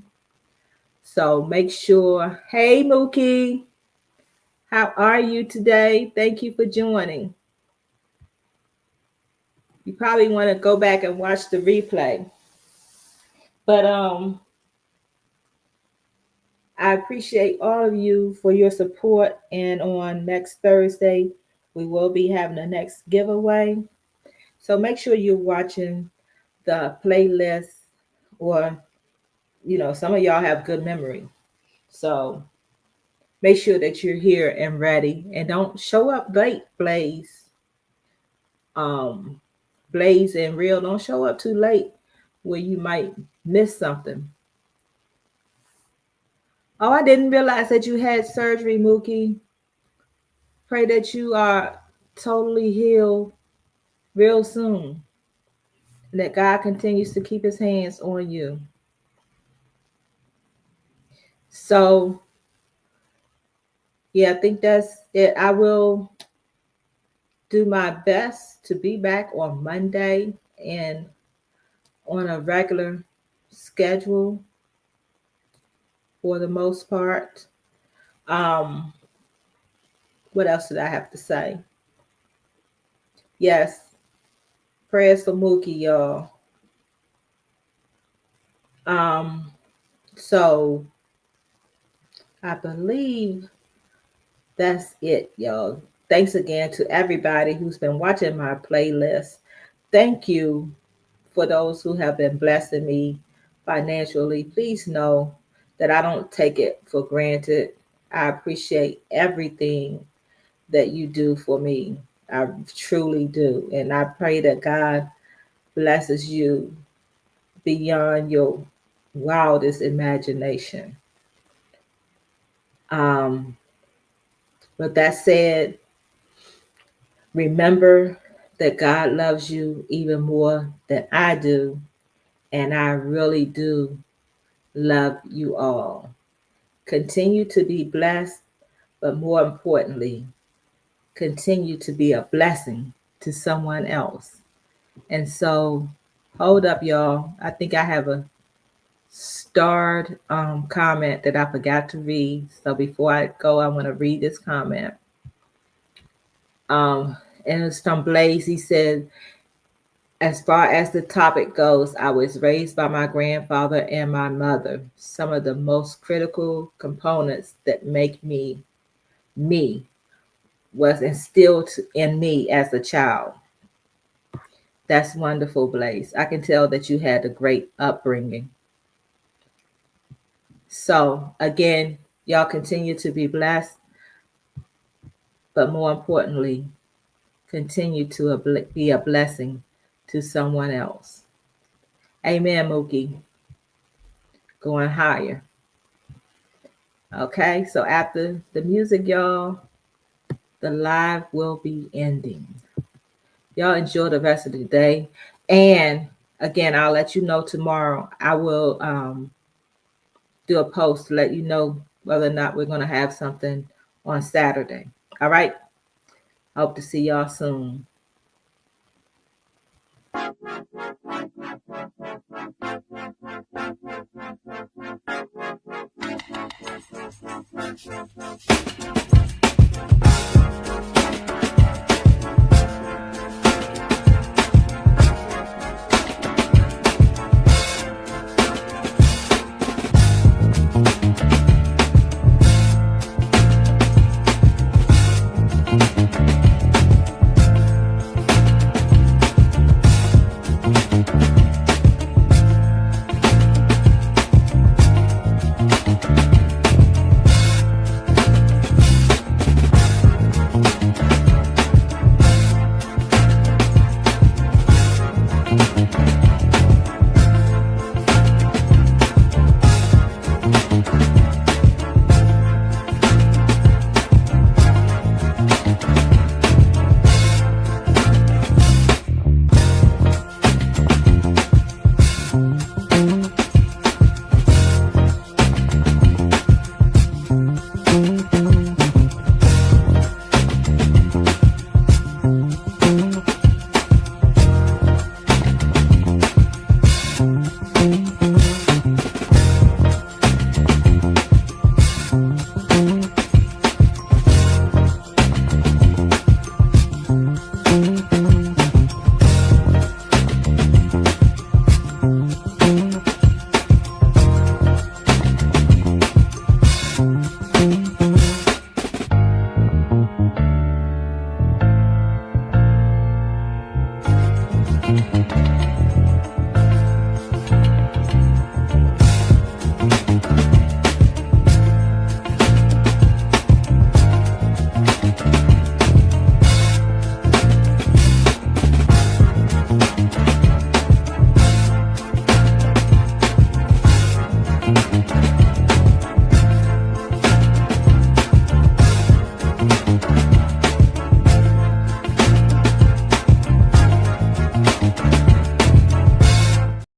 So make sure, hey Mookie, how are you today? Thank you for joining. You probably want to go back and watch the replay. But I appreciate all of you for your support. And on next Thursday, we will be having the next giveaway. So make sure you're watching the playlist, or some of y'all have good memory. So make sure that you're here and ready, and don't show up late, Blaze. Blaze and Real, don't show up too late where you might miss something. Oh, I didn't realize that you had surgery, Mookie. Pray that you are totally healed real soon, and that God continues to keep his hands on you. So, yeah, I think that's it. I will do my best to be back on Monday and on a regular schedule for the most part. What else did I have to say? Yes, prayers for Mookie, y'all. So I believe that's it, y'all. Thanks again to everybody who's been watching my playlist. Thank you for those who have been blessing me financially. Please know that I don't take it for granted. I appreciate everything that you do for me. I truly do. And I pray that God blesses you beyond your wildest imagination. With that said, remember that God loves you even more than I do. And I really do love you all. Continue to be blessed, but more importantly, continue to be a blessing to someone else. And so, hold up, y'all. I think I have a starred comment that I forgot to read. So before I go, I want to read this comment. And it's from Blaze. He said, as far as the topic goes, I was raised by my grandfather and my mother. Some of the most critical components that make me was instilled in me as a child. That's wonderful, Blaze. I can tell that you had a great upbringing. So again, y'all continue to be blessed, but more importantly, continue to be a blessing to someone else. Amen, Mookie. Going higher. Okay, so after the music, y'all, the live will be ending. Y'all enjoy the rest of the day. And Again, I'll let you know tomorrow. I will do a post to let you know whether or not we're going to have something on Saturday. All right. Hope to see y'all soon.